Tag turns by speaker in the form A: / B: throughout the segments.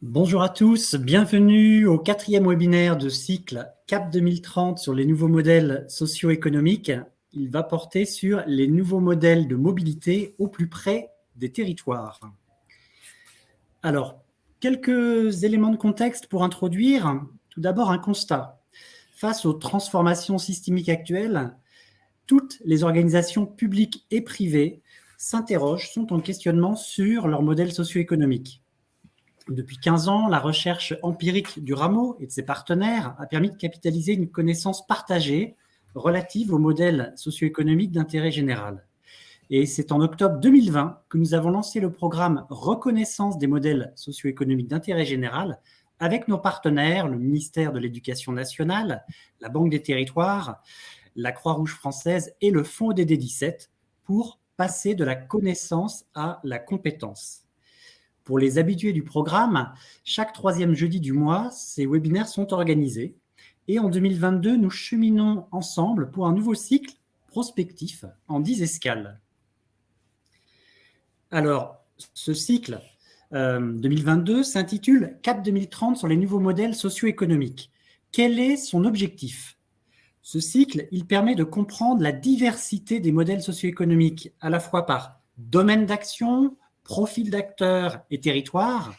A: Bonjour à tous, bienvenue au 4e webinaire de cycle CAP 2030 sur les nouveaux modèles socio-économiques. Il va porter sur les nouveaux modèles de mobilité au plus près des territoires. Alors, quelques éléments de contexte pour introduire. Tout d'abord, un constat. Face aux transformations systémiques actuelles, toutes les organisations publiques et privées s'interrogent, sont en questionnement sur leur modèle socio-économique. Depuis 15 ans, la recherche empirique du Rameau et de ses partenaires a permis de capitaliser une connaissance partagée relative au modèle socio-économique d'intérêt général. Et c'est en octobre 2020 que nous avons lancé le programme Reconnaissance des modèles socio-économiques d'intérêt général avec nos partenaires, le ministère de l'Éducation nationale, la Banque des territoires, la Croix-Rouge française et le Fonds DD17 pour passer de la connaissance à la compétence. Pour les habitués du programme, chaque troisième jeudi du mois, ces webinaires sont organisés. Et en 2022, nous cheminons ensemble pour un nouveau cycle prospectif en 10 escales. Alors, ce cycle 2022 s'intitule CAP 2030 sur les nouveaux modèles socio-économiques. Quel est son objectif ? Ce cycle, il permet de comprendre la diversité des modèles socio-économiques, à la fois par domaine d'action, profil d'acteurs et territoires,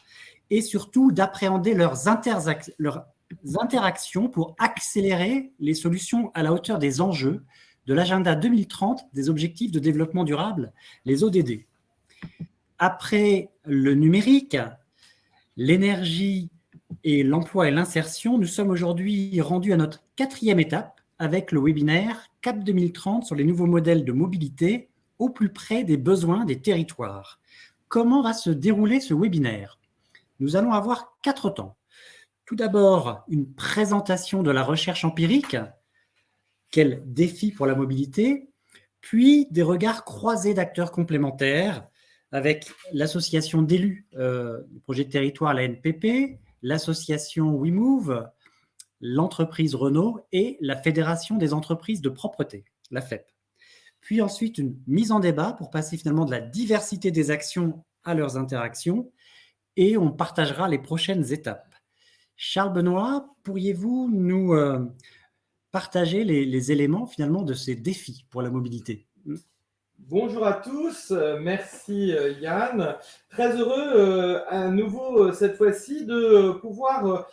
A: et surtout d'appréhender leurs interactions pour accélérer les solutions à la hauteur des enjeux de l'agenda 2030 des objectifs de développement durable, les ODD. Après le numérique, l'énergie et l'emploi et l'insertion, nous sommes aujourd'hui rendus à notre 4e étape avec le webinaire CAP 2030 sur les nouveaux modèles de mobilité au plus près des besoins des territoires. Comment va se dérouler ce webinaire ? Nous allons avoir 4 temps. Tout d'abord, une présentation de la recherche empirique, quels défis pour la mobilité, puis des regards croisés d'acteurs complémentaires avec l'association d'élus du projet de territoire, la NPP, l'association WeMove, l'entreprise Renault et la Fédération des entreprises de propreté, la FEP. Puis ensuite, une mise en débat pour passer finalement de la diversité des actions à leurs interactions et on partagera les prochaines étapes. Charles Benoît, pourriez-vous nous partager les éléments finalement de ces défis pour la mobilité ?
B: Bonjour à tous, merci Yann. Très heureux à nouveau cette fois-ci de pouvoir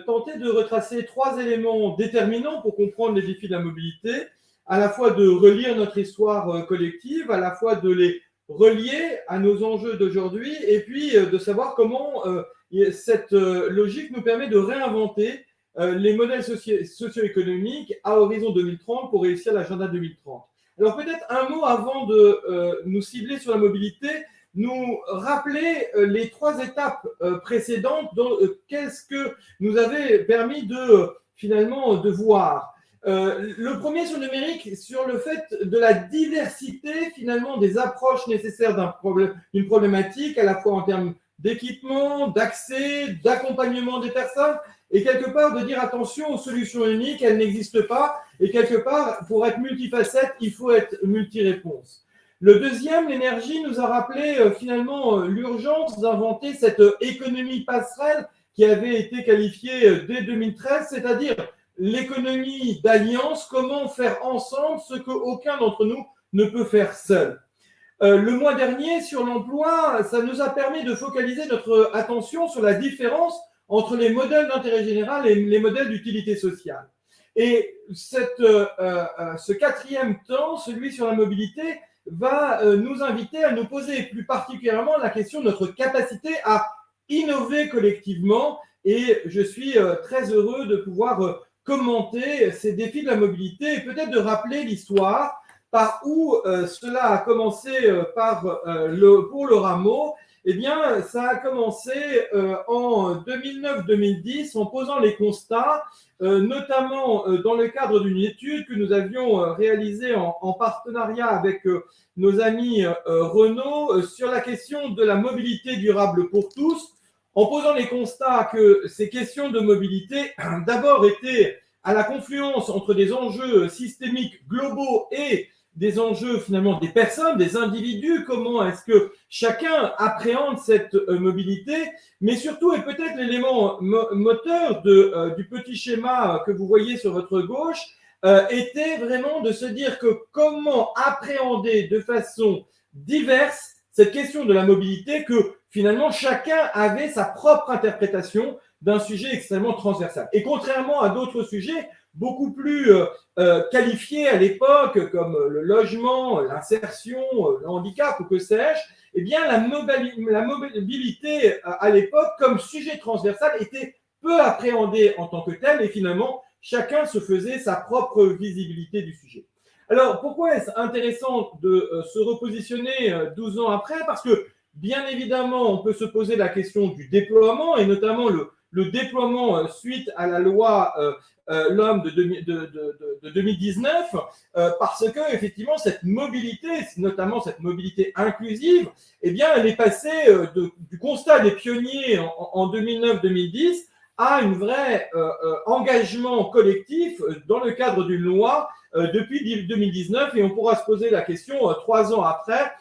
B: tenter de retracer 3 éléments déterminants pour comprendre les défis de la mobilité, à la fois de relire notre histoire collective, à la fois de les relier à nos enjeux d'aujourd'hui et puis de savoir comment cette logique nous permet de réinventer les modèles socio-économiques à horizon 2030 pour réussir l'agenda 2030. Alors peut-être un mot avant de nous cibler sur la mobilité, nous rappeler les 3 étapes précédentes, qu'est-ce que nous avait permis de finalement de voir. Le premier sur le numérique, sur le fait de la diversité finalement des approches nécessaires d'une problématique, à la fois en termes d'équipement, d'accès, d'accompagnement des personnes, et quelque part de dire attention aux solutions uniques, elles n'existent pas, et quelque part, pour être multifacette, il faut être multi-réponse. Le deuxième, l'énergie, nous a rappelé finalement l'urgence d'inventer cette économie passerelle qui avait été qualifiée dès 2013, c'est-à-dire l'économie d'alliance, comment faire ensemble ce qu'aucun d'entre nous ne peut faire seul. Le mois dernier, sur l'emploi, ça nous a permis de focaliser notre attention sur la différence entre les modèles d'intérêt général et les modèles d'utilité sociale. Et ce 4e temps, celui sur la mobilité, va nous inviter à nous poser plus particulièrement la question de notre capacité à innover collectivement. Et je suis très heureux de pouvoir commenter ces défis de la mobilité et peut-être de rappeler l'histoire par où cela a commencé pour le Rameau. Eh bien, ça a commencé en 2009-2010 en posant les constats, notamment dans le cadre d'une étude que nous avions réalisée en partenariat avec nos amis Renault sur la question de la mobilité durable pour tous, en posant les constats que ces questions de mobilité d'abord étaient à la confluence entre des enjeux systémiques globaux et des enjeux finalement des personnes, des individus, comment est-ce que chacun appréhende cette mobilité, mais surtout, et peut-être l'élément moteur du petit schéma que vous voyez sur votre gauche, était vraiment de se dire que comment appréhender de façon diverse cette question de la mobilité, que finalement chacun avait sa propre interprétation d'un sujet extrêmement transversal. Et contrairement à d'autres sujets beaucoup plus qualifiés à l'époque, comme le logement, l'insertion, le handicap ou que sais-je, eh bien la mobilité à l'époque, comme sujet transversal, était peu appréhendée en tant que telle, et finalement, chacun se faisait sa propre visibilité du sujet. Alors, pourquoi est-ce intéressant de se repositionner 12 ans après? Parce que, bien évidemment, on peut se poser la question du déploiement, et notamment le déploiement suite à la loi l'homme de 2019, parce que effectivement cette mobilité, notamment cette mobilité inclusive, eh bien elle est passée du constat des pionniers en 2009-2010 à un vrai engagement collectif dans le cadre d'une loi depuis 2019, et on pourra se poser la question 3 ans après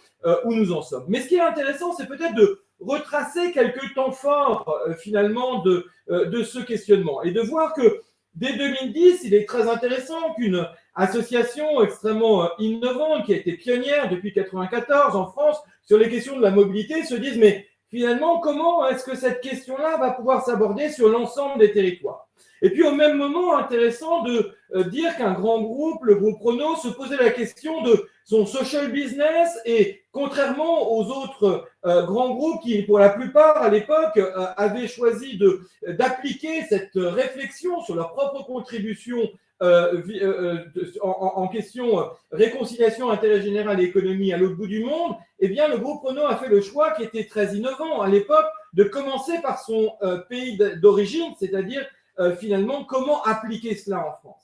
B: où nous en sommes. Mais ce qui est intéressant, c'est peut-être de retracer quelques temps forts finalement de ce questionnement, et de voir que dès 2010, il est très intéressant qu'une association extrêmement innovante, qui a été pionnière depuis 1994 en France sur les questions de la mobilité, se dise mais finalement, comment est-ce que cette question-là va pouvoir s'aborder sur l'ensemble des territoires? Et puis au même moment, intéressant de dire qu'un grand groupe, le groupe Renault, se posait la question de son social business, et contrairement aux autres grands groupes qui, pour la plupart à l'époque, avaient choisi d'appliquer cette réflexion sur leur propre contribution en question réconciliation, intérêt général et économie à l'autre bout du monde, eh bien le groupe Renault a fait le choix, qui était très innovant à l'époque, de commencer par son pays d'origine, c'est-à-dire finalement comment appliquer cela en France.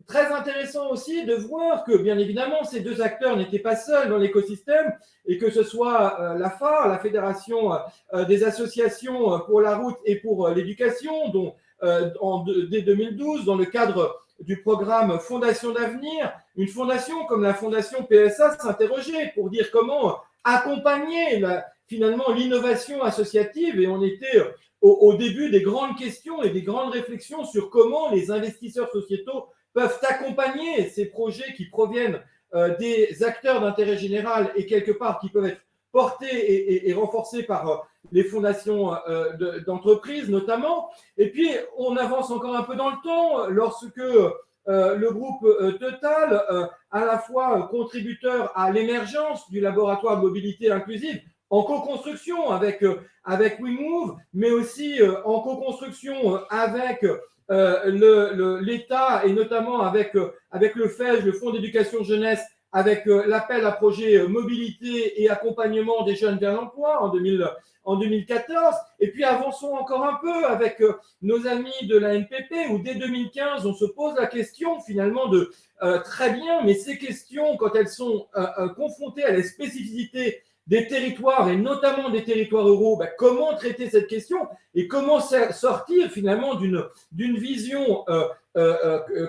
B: Très intéressant aussi de voir que, bien évidemment, ces deux acteurs n'étaient pas seuls dans l'écosystème, et que ce soit la FAR, la Fédération des associations pour la route et pour l'éducation, dont dès 2012, dans le cadre du programme Fondation d'avenir, une fondation comme la fondation PSA s'interrogeait pour dire comment accompagner finalement l'innovation associative, et on était au début des grandes questions et des grandes réflexions sur comment les investisseurs sociétaux peuvent accompagner ces projets qui proviennent des acteurs d'intérêt général, et quelque part qui peuvent être portés et renforcés par les fondations d'entreprises notamment. Et puis, on avance encore un peu dans le temps lorsque le groupe Total, à la fois contributeur à l'émergence du laboratoire de mobilité inclusive, en co-construction avec WeMove, mais aussi en co-construction avec l'État, et notamment avec le FEJ, le Fonds d'éducation jeunesse, avec l'appel à projet mobilité et accompagnement des jeunes vers l'emploi en 2014. Et puis avançons encore un peu avec nos amis de la NPP, où dès 2015, on se pose la question finalement de très bien, mais ces questions, quand elles sont confrontées à la spécificité des territoires, et notamment des territoires ruraux, comment traiter cette question, et comment sortir finalement d'une vision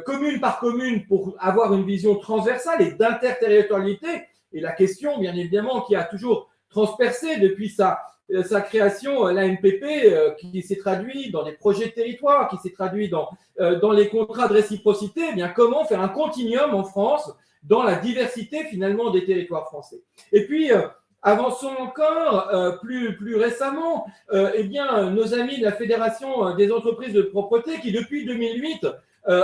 B: commune par commune pour avoir une vision transversale et d'interterritorialité. Et la question, bien évidemment, qui a toujours transpercé depuis sa création, la NPP, qui s'est traduit dans des projets de territoire, qui s'est traduit dans les contrats de réciprocité, eh bien comment faire un continuum en France dans la diversité finalement des territoires français. Et puis, avançons encore plus récemment, eh bien, nos amis de la Fédération des entreprises de propreté, qui depuis 2008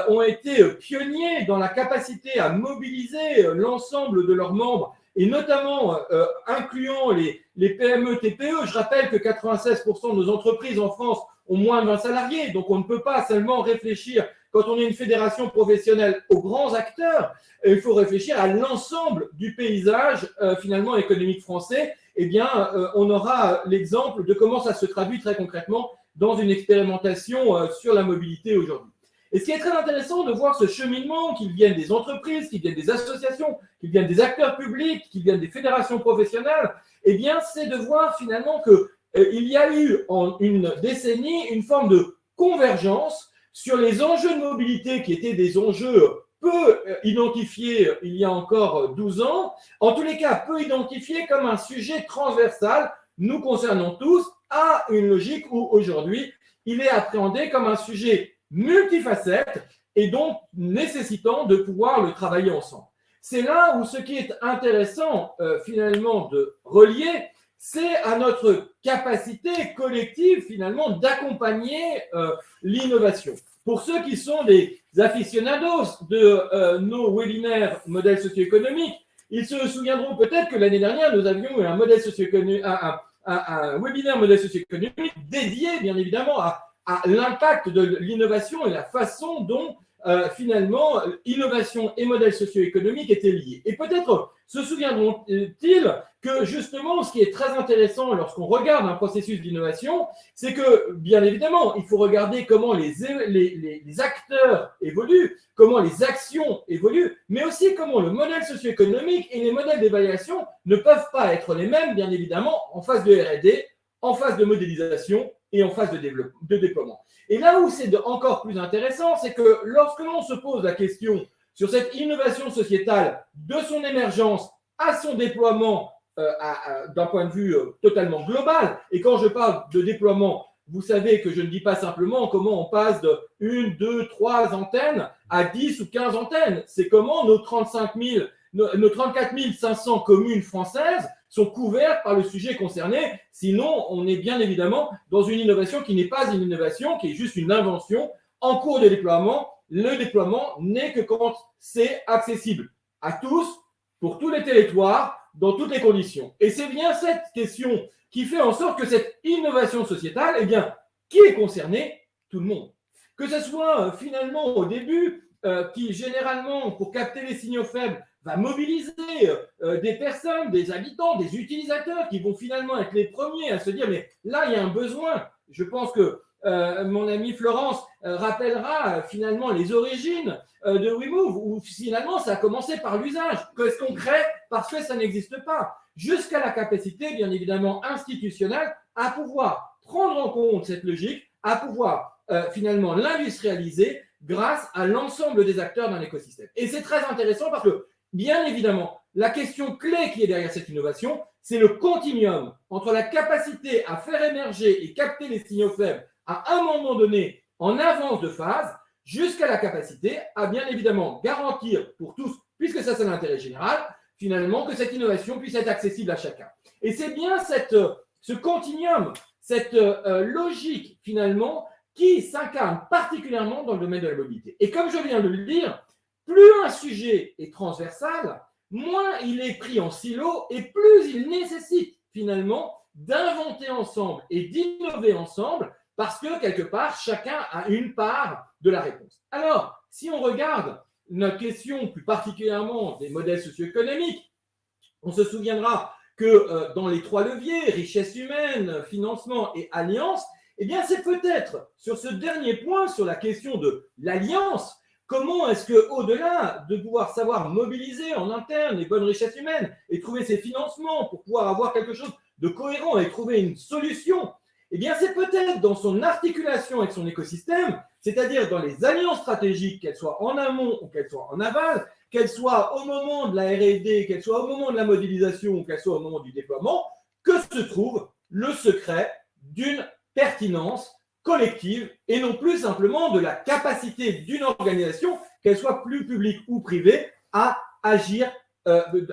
B: ont été pionniers dans la capacité à mobiliser l'ensemble de leurs membres, et notamment incluant les PME, TPE. Je rappelle que 96% de nos entreprises en France ont moins de 20 salariés, donc on ne peut pas seulement réfléchir, quand on est une fédération professionnelle, aux grands acteurs. Il faut réfléchir à l'ensemble du paysage finalement économique français. Eh bien, on aura l'exemple de comment ça se traduit très concrètement dans une expérimentation sur la mobilité aujourd'hui. Et ce qui est très intéressant de voir ce cheminement, qu'il vienne des entreprises, qu'il vienne des associations, qu'il vienne des acteurs publics, qu'il vienne des fédérations professionnelles, eh bien, c'est de voir finalement qu'il y a eu en une décennie une forme de convergence sur les enjeux de mobilité, qui étaient des enjeux peu identifié il y a encore 12 ans, en tous les cas peu identifié comme un sujet transversal nous concernant tous, a une logique où aujourd'hui il est appréhendé comme un sujet multifacette et donc nécessitant de pouvoir le travailler ensemble. C'est là où ce qui est intéressant finalement de relier, c'est à notre capacité collective finalement d'accompagner l'innovation. Pour ceux qui sont des aficionados de nos webinaires modèles socio-économiques, ils se souviendront peut-être que l'année dernière, nous avions eu un modèle socio-économique, un webinaire modèle socio-économique dédié bien évidemment à l'impact de l'innovation et la façon dont finalement innovation et modèle socio-économique étaient liés. Et peut-être se souviendront-ils que justement ce qui est très intéressant lorsqu'on regarde un processus d'innovation, c'est que bien évidemment il faut regarder comment les acteurs évoluent, comment les actions évoluent, mais aussi comment le modèle socio-économique et les modèles d'évaluation ne peuvent pas être les mêmes bien évidemment en phase de R&D, en phase de modélisation et en phase de déploiement. Et là où c'est encore plus intéressant, c'est que lorsque l'on se pose la question sur cette innovation sociétale, de son émergence à son déploiement d'un point de vue totalement global, et quand je parle de déploiement, vous savez que je ne dis pas simplement comment on passe de 1, 2, 3 antennes à 10 ou 15 antennes, c'est comment nos 34 500 communes françaises sont couvertes par le sujet concerné. Sinon, on est bien évidemment dans une innovation qui n'est pas une innovation, qui est juste une invention en cours de déploiement. Le déploiement n'est que quand c'est accessible à tous, pour tous les territoires, dans toutes les conditions. Et c'est bien cette question qui fait en sorte que cette innovation sociétale, eh bien, qui est concerné? Tout le monde. Que ce soit finalement au début, qui généralement, pour capter les signaux faibles, va mobiliser des personnes, des habitants, des utilisateurs qui vont finalement être les premiers à se dire mais là, il y a un besoin. Je pense que mon amie Florence rappellera finalement les origines de WeMove, où finalement ça a commencé par l'usage. Qu'est-ce qu'on crée parce que ça n'existe pas, jusqu'à la capacité, bien évidemment, institutionnelle à pouvoir prendre en compte cette logique, à pouvoir finalement l'industrialiser grâce à l'ensemble des acteurs d'un écosystème. Et c'est très intéressant parce que, bien évidemment, la question clé qui est derrière cette innovation, c'est le continuum entre la capacité à faire émerger et capter les signaux faibles à un moment donné en avance de phase, jusqu'à la capacité à bien évidemment garantir pour tous, puisque ça c'est l'intérêt général, finalement que cette innovation puisse être accessible à chacun. Et c'est bien ce continuum, cette logique finalement qui s'incarne particulièrement dans le domaine de la mobilité. Et comme je viens de le dire, plus un sujet est transversal, moins il est pris en silo et plus il nécessite finalement d'inventer ensemble et d'innover ensemble parce que quelque part, chacun a une part de la réponse. Alors, si on regarde notre question plus particulièrement des modèles socio-économiques, on se souviendra que dans les 3 leviers, richesse humaine, financement et alliance, eh bien c'est peut-être sur ce dernier point, sur la question de l'alliance, comment est-ce qu'au-delà de pouvoir savoir mobiliser en interne les bonnes richesses humaines et trouver ces financements pour pouvoir avoir quelque chose de cohérent et trouver une solution, eh bien c'est peut-être dans son articulation avec son écosystème, c'est-à-dire dans les alliances stratégiques, qu'elles soient en amont ou qu'elles soient en aval, qu'elles soient au moment de la R&D, qu'elles soient au moment de la modélisation ou qu'elles soient au moment du déploiement, que se trouve le secret d'une pertinence collective et non plus simplement de la capacité d'une organisation, qu'elle soit plus publique ou privée, à agir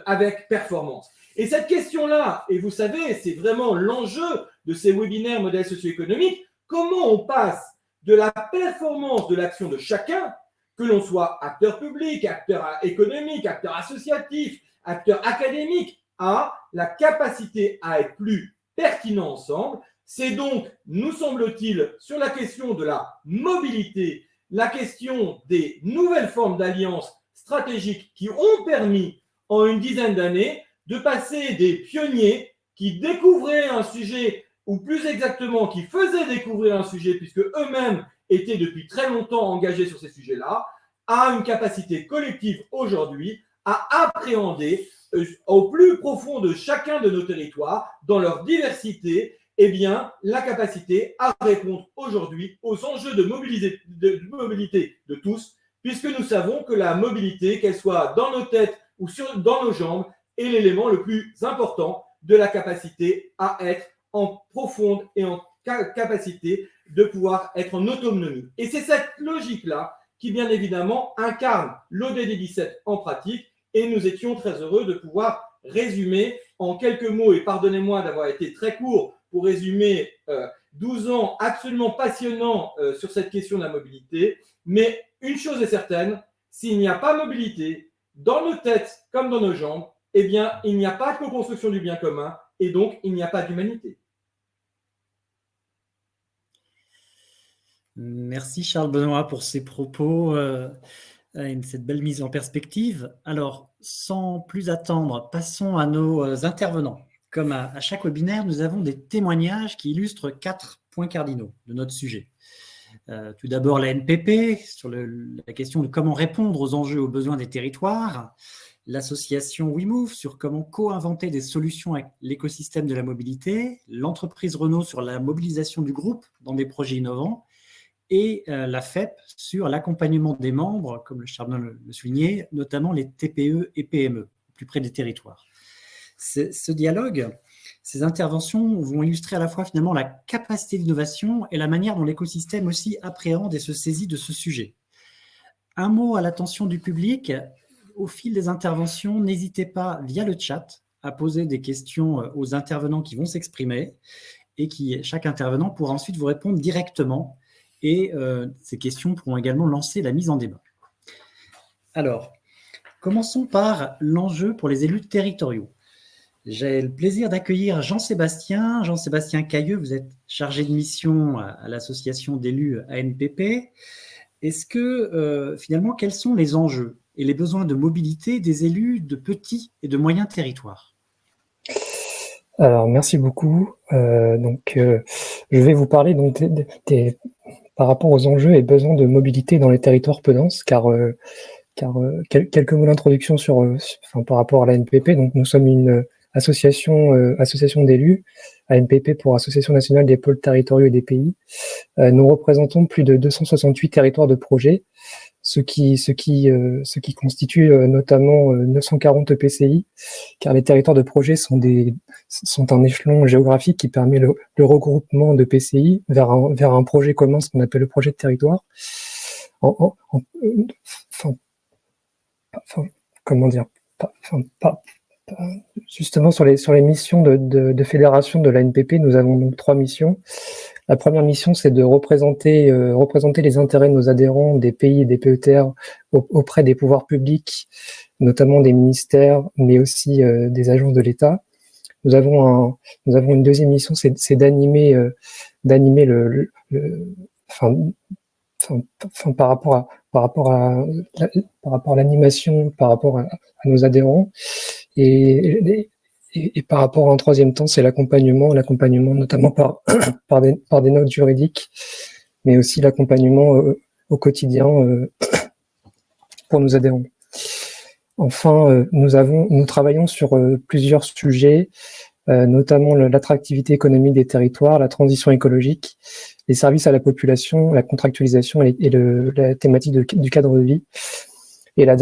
B: avec performance. Et cette question-là, et vous savez, c'est vraiment l'enjeu de ces webinaires modèles socio-économiques, comment on passe de la performance de l'action de chacun, que l'on soit acteur public, acteur économique, acteur associatif, acteur académique, à la capacité à être plus pertinent ensemble. C'est donc, nous semble-t-il, sur la question de la mobilité, la question des nouvelles formes d'alliances stratégiques qui ont permis, en une dizaine d'années, de passer des pionniers qui découvraient un sujet, ou plus exactement, qui faisaient découvrir un sujet, puisque eux-mêmes étaient depuis très longtemps engagés sur ces sujets-là, à une capacité collective aujourd'hui à appréhender au plus profond de chacun de nos territoires, dans leur diversité, eh bien, la capacité à répondre aujourd'hui aux enjeux de mobilité de tous, puisque nous savons que la mobilité, qu'elle soit dans nos têtes ou dans nos jambes, est l'élément le plus important de la capacité à être en profonde et en capacité de pouvoir être en autonomie. Et c'est cette logique-là qui, bien évidemment, incarne l'ODD 17 en pratique, et nous étions très heureux de pouvoir résumer en quelques mots, et pardonnez-moi d'avoir été très court pour résumer 12 ans absolument passionnants sur cette question de la mobilité, mais une chose est certaine, s'il n'y a pas mobilité dans nos têtes comme dans nos jambes, eh bien, il n'y a pas de co-construction du bien commun, et donc il n'y a pas d'humanité.
A: Merci Charles Benoît pour ces propos et cette belle mise en perspective. Alors, sans plus attendre, passons à nos intervenants. Comme à chaque webinaire, nous avons des témoignages qui illustrent 4 points cardinaux de notre sujet. Tout d'abord, la NPP, sur la question de comment répondre aux enjeux et aux besoins des territoires. L'association WeMove sur comment co-inventer des solutions avec l'écosystème de la mobilité. L'entreprise Renault sur la mobilisation du groupe dans des projets innovants. Et la FEP sur l'accompagnement des membres, comme Charles le soulignait, notamment les TPE et PME, plus près des territoires. Ce dialogue, ces interventions vont illustrer à la fois finalement la capacité d'innovation et la manière dont l'écosystème aussi appréhende et se saisit de ce sujet. Un mot à l'attention du public, au fil des interventions, n'hésitez pas via le chat à poser des questions aux intervenants qui vont s'exprimer et chaque intervenant pourra ensuite vous répondre directement. Et ces questions pourront également lancer la mise en débat. Alors, commençons par l'enjeu pour les élus territoriaux. J'ai le plaisir d'accueillir Jean-Sébastien Cailleux. Vous êtes chargé de mission à l'association d'élus ANPP. Est-ce que, finalement, quels sont les enjeux et les besoins de mobilité des élus de petits et de moyens territoires ?
C: Alors, merci beaucoup. Je vais vous parler donc par rapport aux enjeux et besoins de mobilité dans les territoires peu denses, car quelques mots d'introduction par rapport à la NPP. Donc, nous sommes une association d'élus, ANPP pour Association nationale des pôles territoriaux et des pays. Nous représentons plus de 268 territoires de projet, ce qui constitue notamment 940 EPCI, car les territoires de projet sont un échelon géographique qui permet le regroupement de PCI vers un projet commun, ce qu'on appelle le projet de territoire. Justement, sur les missions de fédération de la NPP, nous avons donc 3 missions. La première mission, c'est de représenter les intérêts de nos adhérents des pays et des PETR auprès des pouvoirs publics, notamment des ministères, mais aussi des agences de l'État. Nous avons une deuxième mission, c'est d'animer par rapport à l'animation, par rapport à nos adhérents, et par rapport à un troisième temps, c'est l'accompagnement notamment par des notes juridiques, mais aussi l'accompagnement au quotidien pour nos adhérents. Enfin, nous travaillons sur plusieurs sujets, notamment l'attractivité économique des territoires, la transition écologique, les services à la population, la contractualisation et la thématique du cadre de vie. Et la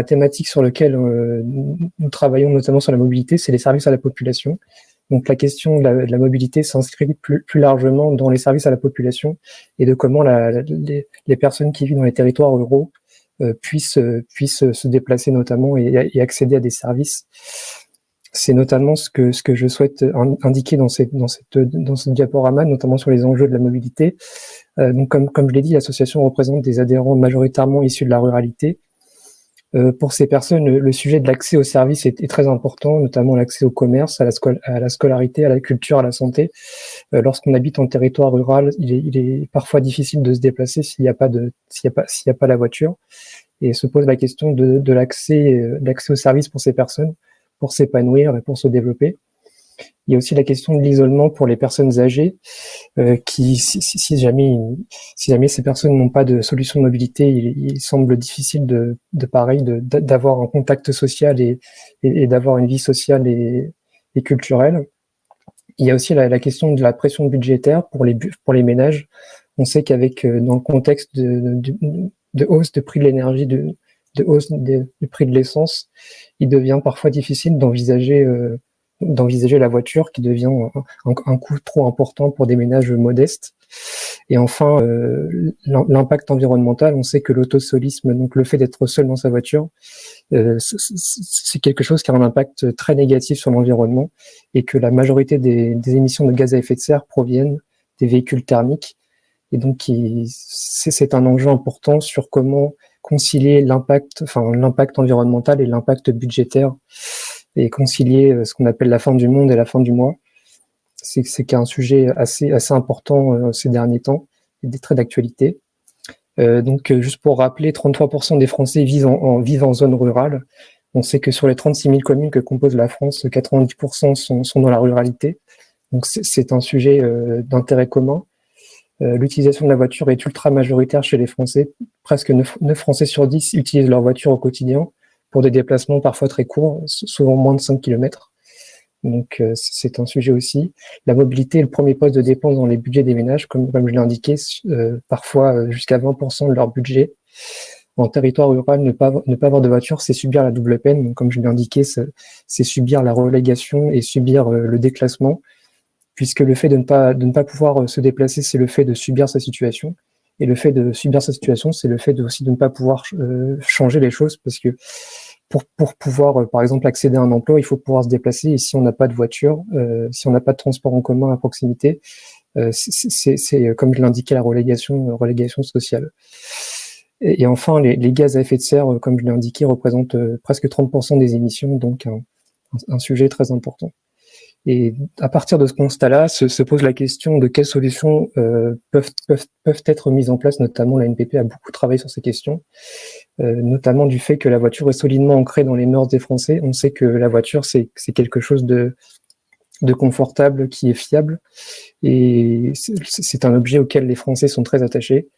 C: thématique sur laquelle nous travaillons notamment sur la mobilité, c'est les services à la population. Donc la question de la mobilité s'inscrit plus largement dans les services à la population et de comment les personnes qui vivent dans les territoires ruraux puissent se déplacer notamment et accéder à des services. C'est notamment ce que je souhaite indiquer dans ce diaporama, notamment sur les enjeux de la mobilité. Donc comme je l'ai dit, l'association représente des adhérents majoritairement issus de la ruralité. Pour ces personnes, le sujet de l'accès aux services est très important, notamment l'accès au commerce, à la scolarité, à la culture, à la santé. Lorsqu'on habite en territoire rural, il est parfois difficile de se déplacer s'il n'y a pas la voiture. Et se pose la question de l'accès aux services pour ces personnes, pour s'épanouir et pour se développer. Il y a aussi la question de l'isolement pour les personnes âgées, qui, si jamais ces personnes n'ont pas de solution de mobilité, il semble difficile d'avoir un contact social et d'avoir une vie sociale et culturelle. Il y a aussi la question de la pression budgétaire pour les ménages. On sait qu'avec dans le contexte hausse de prix de l'énergie, de hausse du prix de l'essence, il devient parfois difficile d'envisager la voiture, qui devient un coût trop important pour des ménages modestes. Et enfin, l'impact environnemental, on sait que l'autosolisme, donc le fait d'être seul dans sa voiture, c'est quelque chose qui a un impact très négatif sur l'environnement, et que la majorité des émissions de gaz à effet de serre proviennent des véhicules thermiques. Et donc, c'est un enjeu important sur comment concilier l'impact environnemental et l'impact budgétaire, et concilier ce qu'on appelle la fin du monde et la fin du mois. C'est un sujet assez important ces derniers temps, et des traits d'actualité. Donc, juste pour rappeler, 33% des Français vivent en zone rurale. On sait que sur les 36 000 communes que compose la France, 90% sont dans la ruralité. Donc, c'est un sujet d'intérêt commun. L'utilisation de la voiture est ultra majoritaire chez les Français. Presque 9 Français sur 10 utilisent leur voiture au quotidien pour des déplacements parfois très courts, souvent moins de 5 km. Donc, c'est un sujet aussi. La mobilité est le premier poste de dépense dans les budgets des ménages, comme je l'ai indiqué, parfois jusqu'à 20% de leur budget. En territoire rural, ne pas avoir de voiture, c'est subir la double peine. Donc, comme je l'ai indiqué, c'est subir la relégation et subir le déclassement, puisque le fait de ne pas pouvoir se déplacer, c'est le fait de subir sa situation. Et le fait de subir sa situation, c'est le fait aussi de ne pas pouvoir changer les choses, parce que pour pouvoir, par exemple, accéder à un emploi, il faut pouvoir se déplacer. Et si on n'a pas de voiture, si on n'a pas de transport en commun à proximité, c'est comme je l'indiquais, la relégation sociale. Et enfin, les gaz à effet de serre, comme je l'ai indiqué, représentent presque 30% des émissions, donc un sujet très important. Et à partir de ce constat-là, se pose la question de quelles solutions peuvent être mises en place. Notamment, la NPP a beaucoup travaillé sur ces questions, notamment du fait que la voiture est solidement ancrée dans les mœurs des Français. On sait que la voiture, c'est quelque chose de confortable, qui est fiable, et c'est un objet auquel les Français sont très attachés.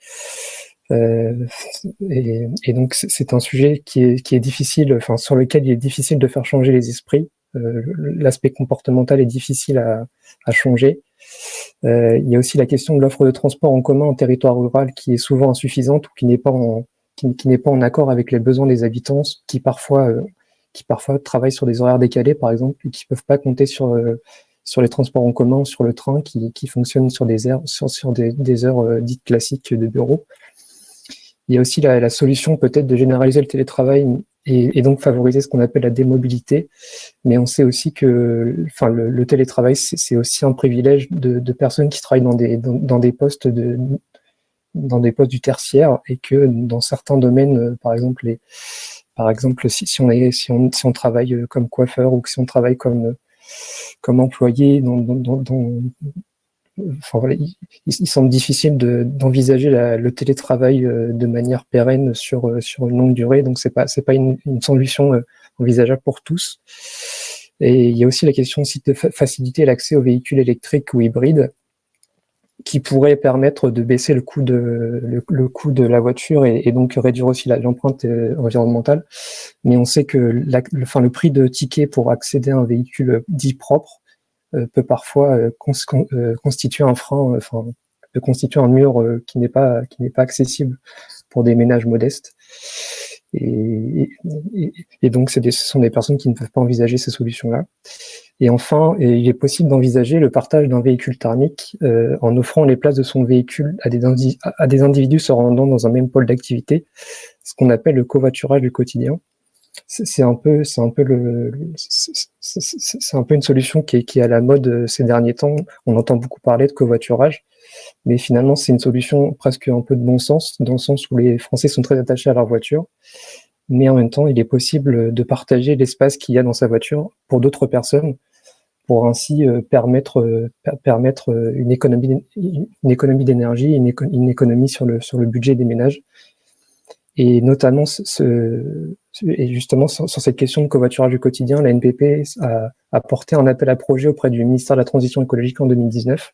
C: Et donc, c'est un sujet qui est difficile, enfin, sur lequel il est difficile de faire changer les esprits. L'aspect comportemental est difficile à changer. Il y a aussi la question de l'offre de transport en commun en territoire rural, qui est souvent insuffisante, ou qui n'est pas en accord avec les besoins des habitants, qui parfois travaillent sur des horaires décalés, par exemple, et qui peuvent pas compter sur les transports en commun, sur le train qui fonctionne sur des heures dites classiques de bureau. Il y a aussi la solution peut-être de généraliser le télétravail et donc favoriser ce qu'on appelle la démobilité. Mais on sait aussi que le télétravail, c'est aussi un privilège de personnes qui travaillent dans des postes du tertiaire, et que dans certains domaines, par exemple si on travaille comme coiffeur, ou si on travaille comme employé il semble difficile d'envisager le télétravail de manière pérenne sur une longue durée. Donc c'est pas une solution envisageable pour tous. Et il y a aussi la question aussi de faciliter l'accès aux véhicules électriques ou hybrides, qui pourrait permettre de baisser le coût de la voiture, et donc réduire aussi l'empreinte environnementale. Mais on sait que le prix de ticket pour accéder à un véhicule dit propre peut parfois constituer un frein, peut constituer un mur qui n'est pas accessible pour des ménages modestes. Et donc ce sont des personnes qui ne peuvent pas envisager ces solutions-là. Et enfin, il est possible d'envisager le partage d'un véhicule thermique en offrant les places de son véhicule à des individus se rendant dans un même pôle d'activité, ce qu'on appelle le covoiturage du quotidien. C'est un peu une solution qui est à la mode ces derniers temps. On entend beaucoup parler de covoiturage, mais finalement c'est une solution presque un peu de bon sens, dans le sens où les Français sont très attachés à leur voiture, mais en même temps il est possible de partager l'espace qu'il y a dans sa voiture pour d'autres personnes, pour ainsi permettre une économie d'énergie, une économie sur le budget des ménages. Et notamment, justement, sur cette question de covoiturage du quotidien, la NPP a porté un appel à projet auprès du ministère de la Transition écologique en 2019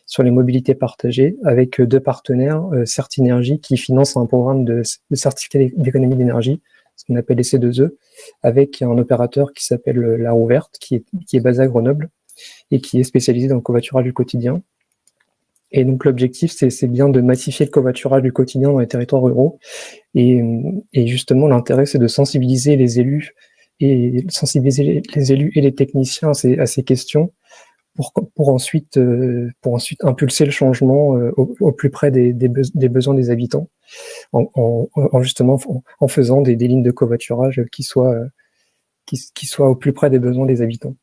C: sur les mobilités partagées, avec 2 partenaires, Certinergie, qui finance un programme de certificat d'économie d'énergie, ce qu'on appelle les C2E, avec un opérateur qui s'appelle La Roue Verte, qui est basé à Grenoble, et qui est spécialisé dans le covoiturage du quotidien. Et donc l'objectif, c'est bien de massifier le covoiturage du quotidien dans les territoires ruraux. Et justement, l'intérêt, c'est de sensibiliser les élus et les techniciens à ces questions pour ensuite impulser le changement au plus près des besoins des habitants, justement en faisant des lignes de covoiturage qui soient au plus près des besoins des habitants.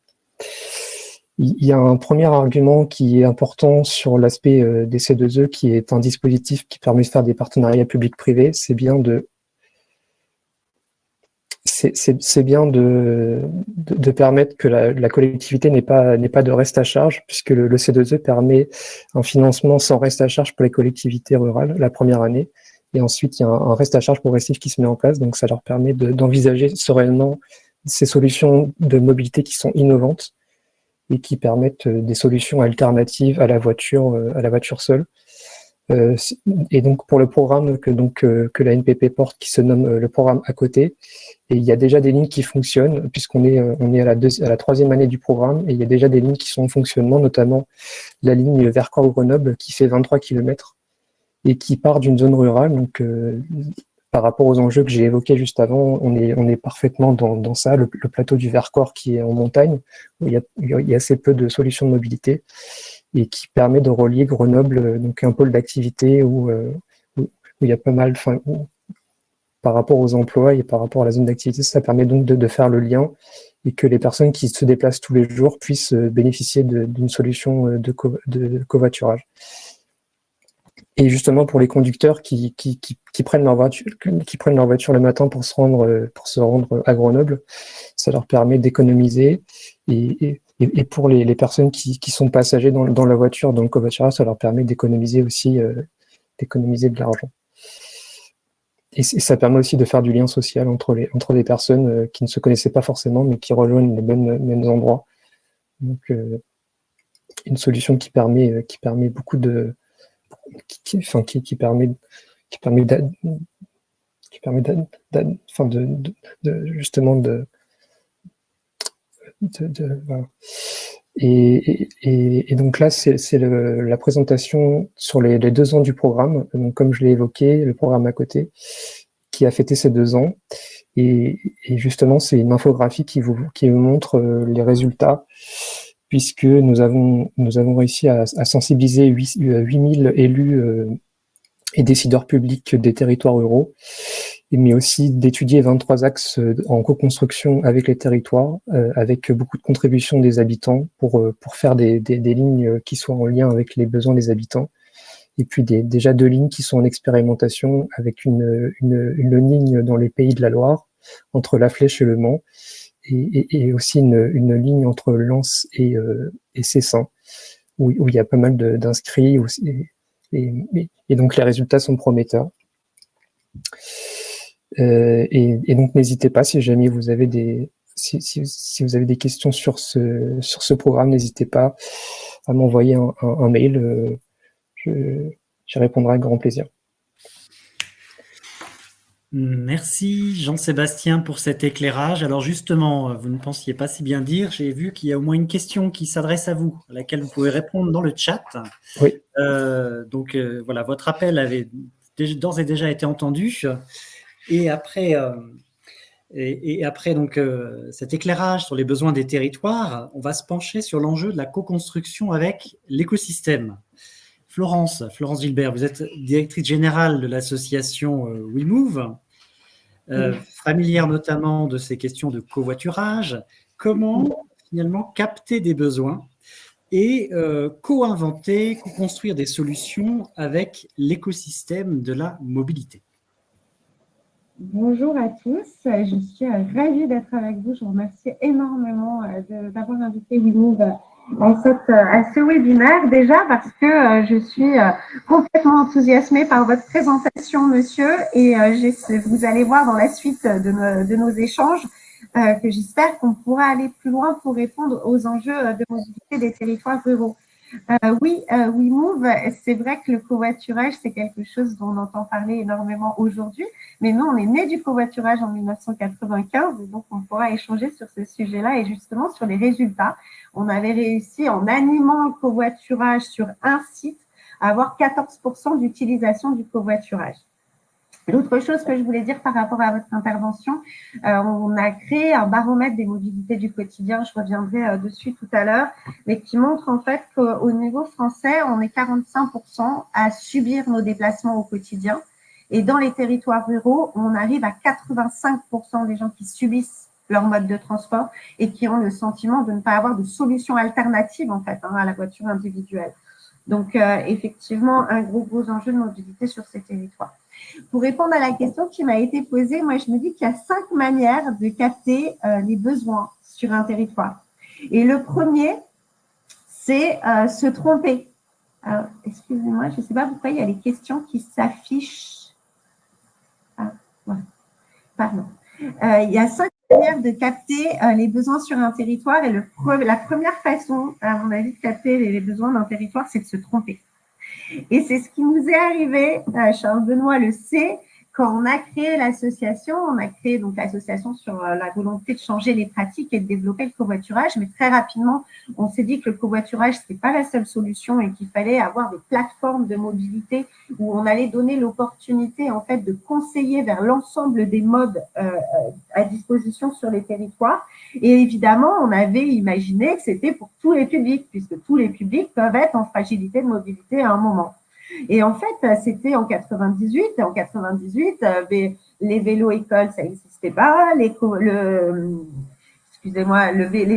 C: Il y a un premier argument qui est important sur l'aspect des C2E, qui est un dispositif qui permet de faire des partenariats publics-privés. C'est bien de permettre que la collectivité n'ait pas de reste à charge, puisque le C2E permet un financement sans reste à charge pour les collectivités rurales la première année. Et ensuite, il y a un reste à charge progressif qui se met en place. Donc, ça leur permet d'envisager sereinement ces solutions de mobilité qui sont innovantes et qui permettent des solutions alternatives à la voiture seule. Et donc pour le programme que la NPP porte, qui se nomme le programme à côté, et il y a déjà des lignes qui fonctionnent, puisqu'on est à la troisième année du programme, et il y a déjà des lignes qui sont en fonctionnement, notamment la ligne Vercors-Grenoble qui fait 23 km et qui part d'une zone rurale. Donc par rapport aux enjeux que j'ai évoqués juste avant, on est parfaitement dans ça, le plateau du Vercors qui est en montagne, où il y a assez peu de solutions de mobilité, et qui permet de relier Grenoble, donc un pôle d'activité où il y a pas mal, par rapport aux emplois et par rapport à la zone d'activité, ça permet donc de faire le lien et que les personnes qui se déplacent tous les jours puissent bénéficier d'une solution de covoiturage. Et justement pour les conducteurs qui prennent leur voiture le matin pour se rendre à Grenoble, ça leur permet d'économiser, et pour les personnes qui sont passagers dans la voiture, dans le covoiturage, ça leur permet d'économiser aussi de l'argent. Et ça permet aussi de faire du lien social entre des personnes qui ne se connaissaient pas forcément, mais qui rejoignent les mêmes endroits. Donc une solution qui permet beaucoup de qui permet justement voilà. Et donc là, c'est la présentation sur les 2 ans du programme. Donc, comme je l'ai évoqué, le programme à côté, qui a fêté ses 2 ans. Et justement, c'est une infographie qui vous montre les résultats, puisque nous avons réussi à sensibiliser 8000 élus et décideurs publics des territoires ruraux, mais aussi d'étudier 23 axes en co-construction avec les territoires, avec beaucoup de contributions des habitants pour faire des lignes qui soient en lien avec les besoins des habitants. Et puis déjà 2 lignes qui sont en expérimentation, avec une ligne dans les Pays de la Loire, entre La Flèche et Le Mans, et aussi une ligne entre Lens et Cessin, où il y a pas mal d'inscrits, et donc les résultats sont prometteurs. Et donc n'hésitez pas, si jamais vous avez si vous avez des questions sur ce programme, n'hésitez pas à m'envoyer un mail, j'y répondrai avec grand plaisir.
A: Merci Jean-Sébastien pour cet éclairage. Alors justement, vous ne pensiez pas si bien dire, j'ai vu qu'il y a au moins une question qui s'adresse à vous, à laquelle vous pouvez répondre dans le chat.
C: Oui.
A: Donc voilà, votre appel avait d'ores et déjà été entendu. Et après, donc, cet éclairage sur les besoins des territoires, on va se pencher sur l'enjeu de la co-construction avec l'écosystème. Florence Gilbert, vous êtes directrice générale de l'association WeMove, familière notamment de ces questions de covoiturage. Comment finalement capter des besoins et co-inventer, co-construire des solutions avec l'écosystème de la mobilité?
D: Bonjour à tous, je suis ravie d'être avec vous. Je vous remercie énormément d'avoir invité WeMove à ce webinaire, déjà parce que je suis complètement enthousiasmée par votre présentation, monsieur, et vous allez voir dans la suite de nos échanges que j'espère qu'on pourra aller plus loin pour répondre aux enjeux de mobilité des territoires ruraux. WeMove, c'est vrai que le covoiturage, c'est quelque chose dont on entend parler énormément aujourd'hui, mais nous, on est né du covoiturage en 1995, donc on pourra échanger sur ce sujet-là et justement sur les résultats. On avait réussi, en animant le covoiturage sur un site, à avoir 14% d'utilisation du covoiturage. L'autre chose que je voulais dire par rapport à votre intervention, on a créé un baromètre des mobilités du quotidien, je reviendrai dessus tout à l'heure, mais qui montre en fait qu'au niveau français, on est 45% à subir nos déplacements au quotidien. Et dans les territoires ruraux, on arrive à 85% des gens qui subissent leur mode de transport et qui ont le sentiment de ne pas avoir de solution alternative en fait à la voiture individuelle. Donc, effectivement, un gros enjeu de mobilité sur ces territoires. Pour répondre à la question qui m'a été posée, moi, je me dis qu'il y a 5 manières de capter les besoins sur un territoire. Et le premier, c'est se tromper. Alors, excusez-moi, je ne sais pas pourquoi il y a les questions qui s'affichent. Ah, voilà. Pardon. Il y a 5 manières de capter les besoins sur un territoire et la première façon, à mon avis, de capter les besoins d'un territoire, c'est de se tromper. Et c'est ce qui nous est arrivé, Charles Benoît le sait, quand on a créé l'association. On a créé donc l'association sur la volonté de changer les pratiques et de développer le covoiturage. Mais très rapidement, on s'est dit que le covoiturage, ce n'est pas la seule solution et qu'il fallait avoir des plateformes de mobilité où on allait donner l'opportunité en fait de conseiller vers l'ensemble des modes à disposition sur les territoires. Et évidemment, on avait imaginé que c'était pour tous les publics, puisque tous les publics peuvent être en fragilité de mobilité à un moment. Et en fait, c'était en 98. Et en 98, les vélos-écoles, ça n'existait pas. Les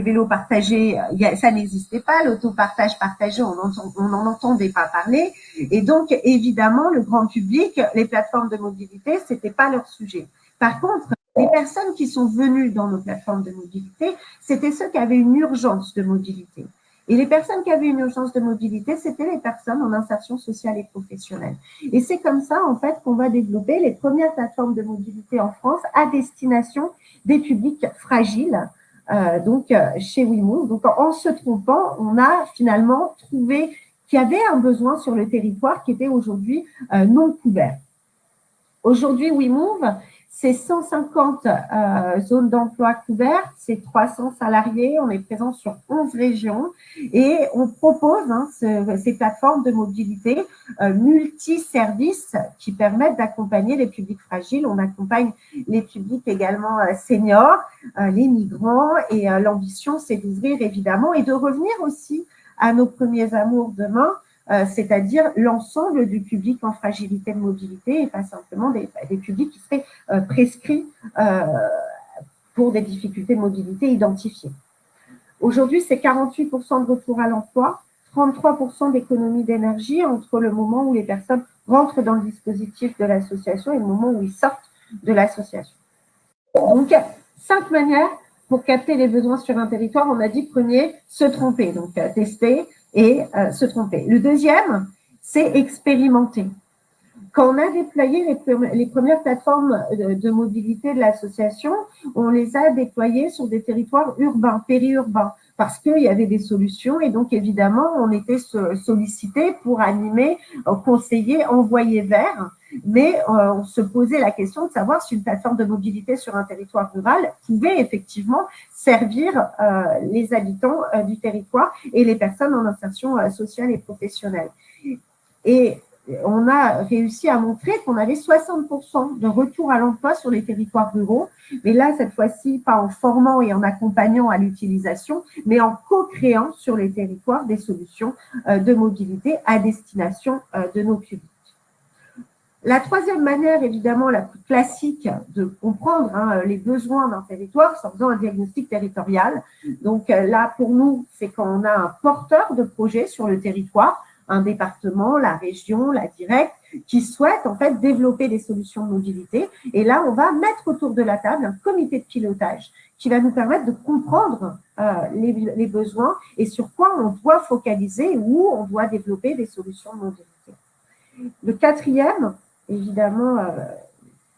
D: vélos partagés, ça n'existait pas. L'autopartage partagé, on n'en entendait pas parler. Et donc, évidemment, le grand public, les plateformes de mobilité, ce n'était pas leur sujet. Par contre, les personnes qui sont venues dans nos plateformes de mobilité, c'était ceux qui avaient une urgence de mobilité. Et les personnes qui avaient une urgence de mobilité, c'était les personnes en insertion sociale et professionnelle. Et c'est comme ça, en fait, qu'on va développer les premières plateformes de mobilité en France à destination des publics fragiles, chez WeMove. Donc, en se trompant, on a finalement trouvé qu'il y avait un besoin sur le territoire qui était aujourd'hui non couvert. Aujourd'hui, WeMove, c'est 150 zones d'emploi couvertes, c'est 300 salariés, on est présent sur 11 régions et on propose ces plateformes de mobilité multi-services qui permettent d'accompagner les publics fragiles. On accompagne les publics également seniors, les migrants et l'ambition, c'est d'ouvrir évidemment et de revenir aussi à nos premiers amours demain, c'est-à-dire l'ensemble du public en fragilité de mobilité et pas simplement des publics qui seraient prescrits pour des difficultés de mobilité identifiées. Aujourd'hui, c'est 48% de retour à l'emploi, 33% d'économie d'énergie entre le moment où les personnes rentrent dans le dispositif de l'association et le moment où ils sortent de l'association. Donc, 5 manières pour capter les besoins sur un territoire. On a dit premier, se tromper, donc tester et se tromper. Le deuxième, c'est expérimenter. Quand on a déployé les premières plateformes de mobilité de l'association, on les a déployées sur des territoires urbains, périurbains, parce qu'il y avait des solutions et donc évidemment, on était sollicité pour animer, conseiller, envoyer vers, mais on se posait la question de savoir si une plateforme de mobilité sur un territoire rural pouvait effectivement servir les habitants du territoire et les personnes en insertion sociale et professionnelle. Et on a réussi à montrer qu'on avait 60% de retour à l'emploi sur les territoires ruraux, mais là, cette fois-ci, pas en formant et en accompagnant à l'utilisation, mais en co-créant sur les territoires des solutions de mobilité à destination de nos publics. La troisième manière, évidemment, la plus classique de comprendre les besoins d'un territoire, c'est en faisant un diagnostic territorial. Donc là, pour nous, c'est quand on a un porteur de projet sur le territoire, un département, la région, la directe, qui souhaite en fait développer des solutions de mobilité. Et là, on va mettre autour de la table un comité de pilotage qui va nous permettre de comprendre les besoins et sur quoi on doit focaliser, où on doit développer des solutions de mobilité. Le quatrième, évidemment,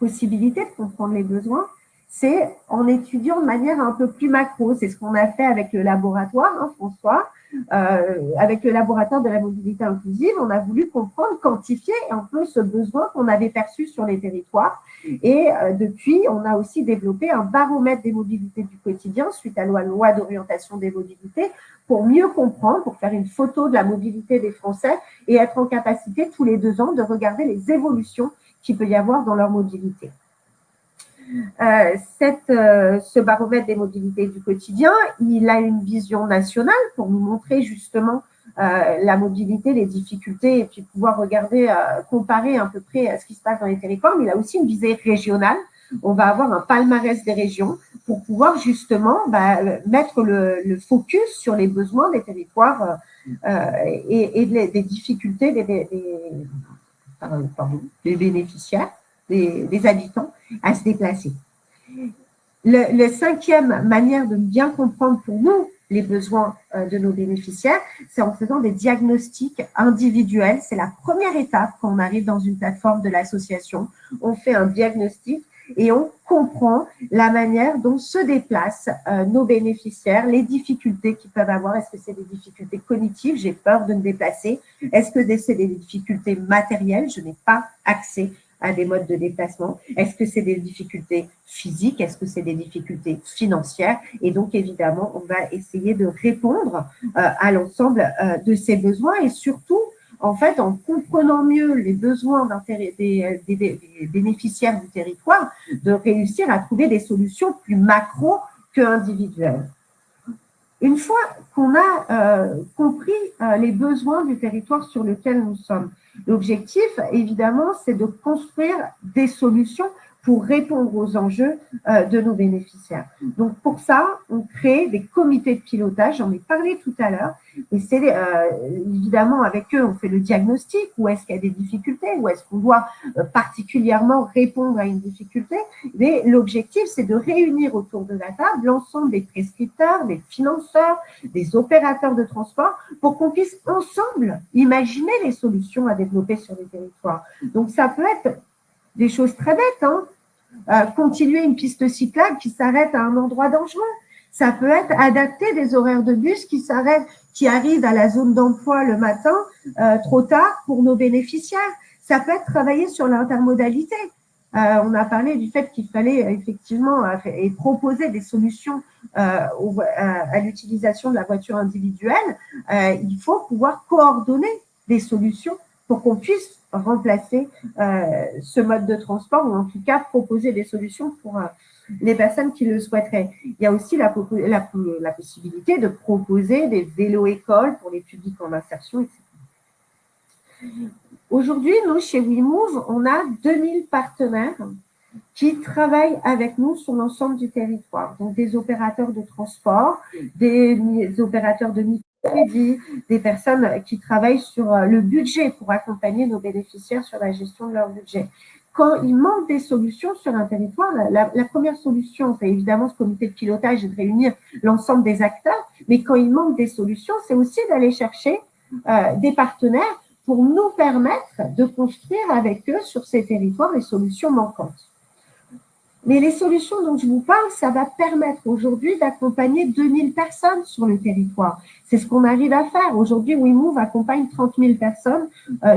D: possibilité de comprendre les besoins, c'est en étudiant de manière un peu plus macro. C'est ce qu'on a fait avec le laboratoire, François. avec le laboratoire de la mobilité inclusive, on a voulu comprendre, quantifier un peu ce besoin qu'on avait perçu sur les territoires. Et depuis, on a aussi développé un baromètre des mobilités du quotidien suite à la loi d'orientation des mobilités pour mieux comprendre, pour faire une photo de la mobilité des Français et être en capacité tous les 2 ans de regarder les évolutions qu'il peut y avoir dans leur mobilité. Ce baromètre des mobilités du quotidien, il a une vision nationale pour nous montrer justement la mobilité, les difficultés et puis pouvoir regarder, comparer à peu près ce qui se passe dans les territoires, mais il a aussi une visée régionale. On va avoir un palmarès des régions pour pouvoir justement mettre le focus sur les besoins des territoires et des difficultés des bénéficiaires, des habitants à se déplacer. La cinquième manière de bien comprendre pour nous les besoins de nos bénéficiaires, c'est en faisant des diagnostics individuels. C'est la première étape quand on arrive dans une plateforme de l'association. On fait un diagnostic et on comprend la manière dont se déplacent nos bénéficiaires, les difficultés qu'ils peuvent avoir. Est-ce que c'est des difficultés cognitives? J'ai peur de me déplacer. Est-ce que c'est des difficultés matérielles? Je n'ai pas accès à des modes de déplacement. Est-ce que c'est des difficultés physiques? Est-ce que c'est des difficultés financières? Et donc, évidemment, on va essayer de répondre à l'ensemble de ces besoins et surtout, en fait, en comprenant mieux les besoins des bénéficiaires du territoire, de réussir à trouver des solutions plus macro que individuelles. Une fois qu'on a compris les besoins du territoire sur lequel nous sommes, l'objectif, évidemment, c'est de construire des solutions pour répondre aux enjeux de nos bénéficiaires. Donc, pour ça, on crée des comités de pilotage, j'en ai parlé tout à l'heure, et c'est évidemment avec eux, on fait le diagnostic, où est-ce qu'il y a des difficultés, où est-ce qu'on doit particulièrement répondre à une difficulté, mais l'objectif, c'est de réunir autour de la table l'ensemble des prescripteurs, des financeurs, des opérateurs de transport, pour qu'on puisse ensemble imaginer les solutions à développer sur les territoires. Donc, ça peut être des choses très bêtes, hein. Continuer une piste cyclable qui s'arrête à un endroit dangereux. Ça peut être adapter des horaires de bus qui arrivent à la zone d'emploi le matin trop tard pour nos bénéficiaires. Ça peut être travailler sur l'intermodalité. On a parlé du fait qu'il fallait effectivement proposer des solutions à l'utilisation de la voiture individuelle. Il faut pouvoir coordonner des solutions pour qu'on puisse remplacer ce mode de transport ou en tout cas proposer des solutions pour les personnes qui le souhaiteraient. Il y a aussi la possibilité de proposer des vélos-écoles pour les publics en insertion, etc. Aujourd'hui, nous, chez WeMove, on a 2000 partenaires qui travaillent avec nous sur l'ensemble du territoire. Donc, des opérateurs de transport, des opérateurs de microcrédit, des personnes qui travaillent sur le budget pour accompagner nos bénéficiaires sur la gestion de leur budget. Quand il manque des solutions sur un territoire, la première solution, c'est évidemment ce comité de pilotage et de réunir l'ensemble des acteurs, mais quand il manque des solutions, c'est aussi d'aller chercher des partenaires pour nous permettre de construire avec eux sur ces territoires les solutions manquantes. Mais les solutions dont je vous parle, ça va permettre aujourd'hui d'accompagner 2000 personnes sur le territoire. C'est ce qu'on arrive à faire. Aujourd'hui, WeMove accompagne 30 000 personnes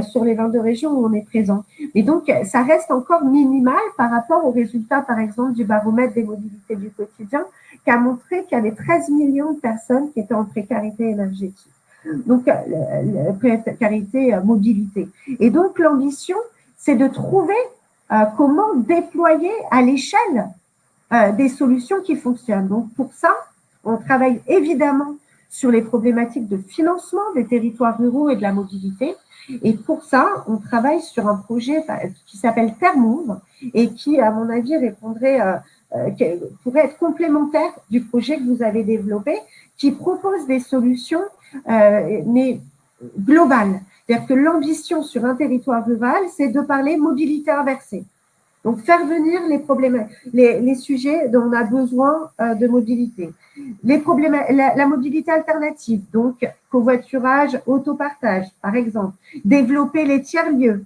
D: sur les 22 régions où on est présent. Et donc, ça reste encore minimal par rapport aux résultats, par exemple, du baromètre des mobilités du quotidien, qui a montré qu'il y avait 13 millions de personnes qui étaient en précarité énergétique. Donc, précarité, mobilité. Et donc, l'ambition, c'est de trouver comment déployer à l'échelle des solutions qui fonctionnent. Donc, pour ça, on travaille évidemment sur les problématiques de financement des territoires ruraux et de la mobilité. Et pour ça, on travaille sur un projet qui s'appelle TerreMove et qui, à mon avis, pourrait être complémentaire du projet que vous avez développé, qui propose des solutions, mais globales. C'est-à-dire que l'ambition sur un territoire rural, c'est de parler mobilité inversée. Donc, faire venir les sujets dont on a besoin de mobilité. La mobilité alternative, donc covoiturage, autopartage, par exemple. Développer les tiers-lieux.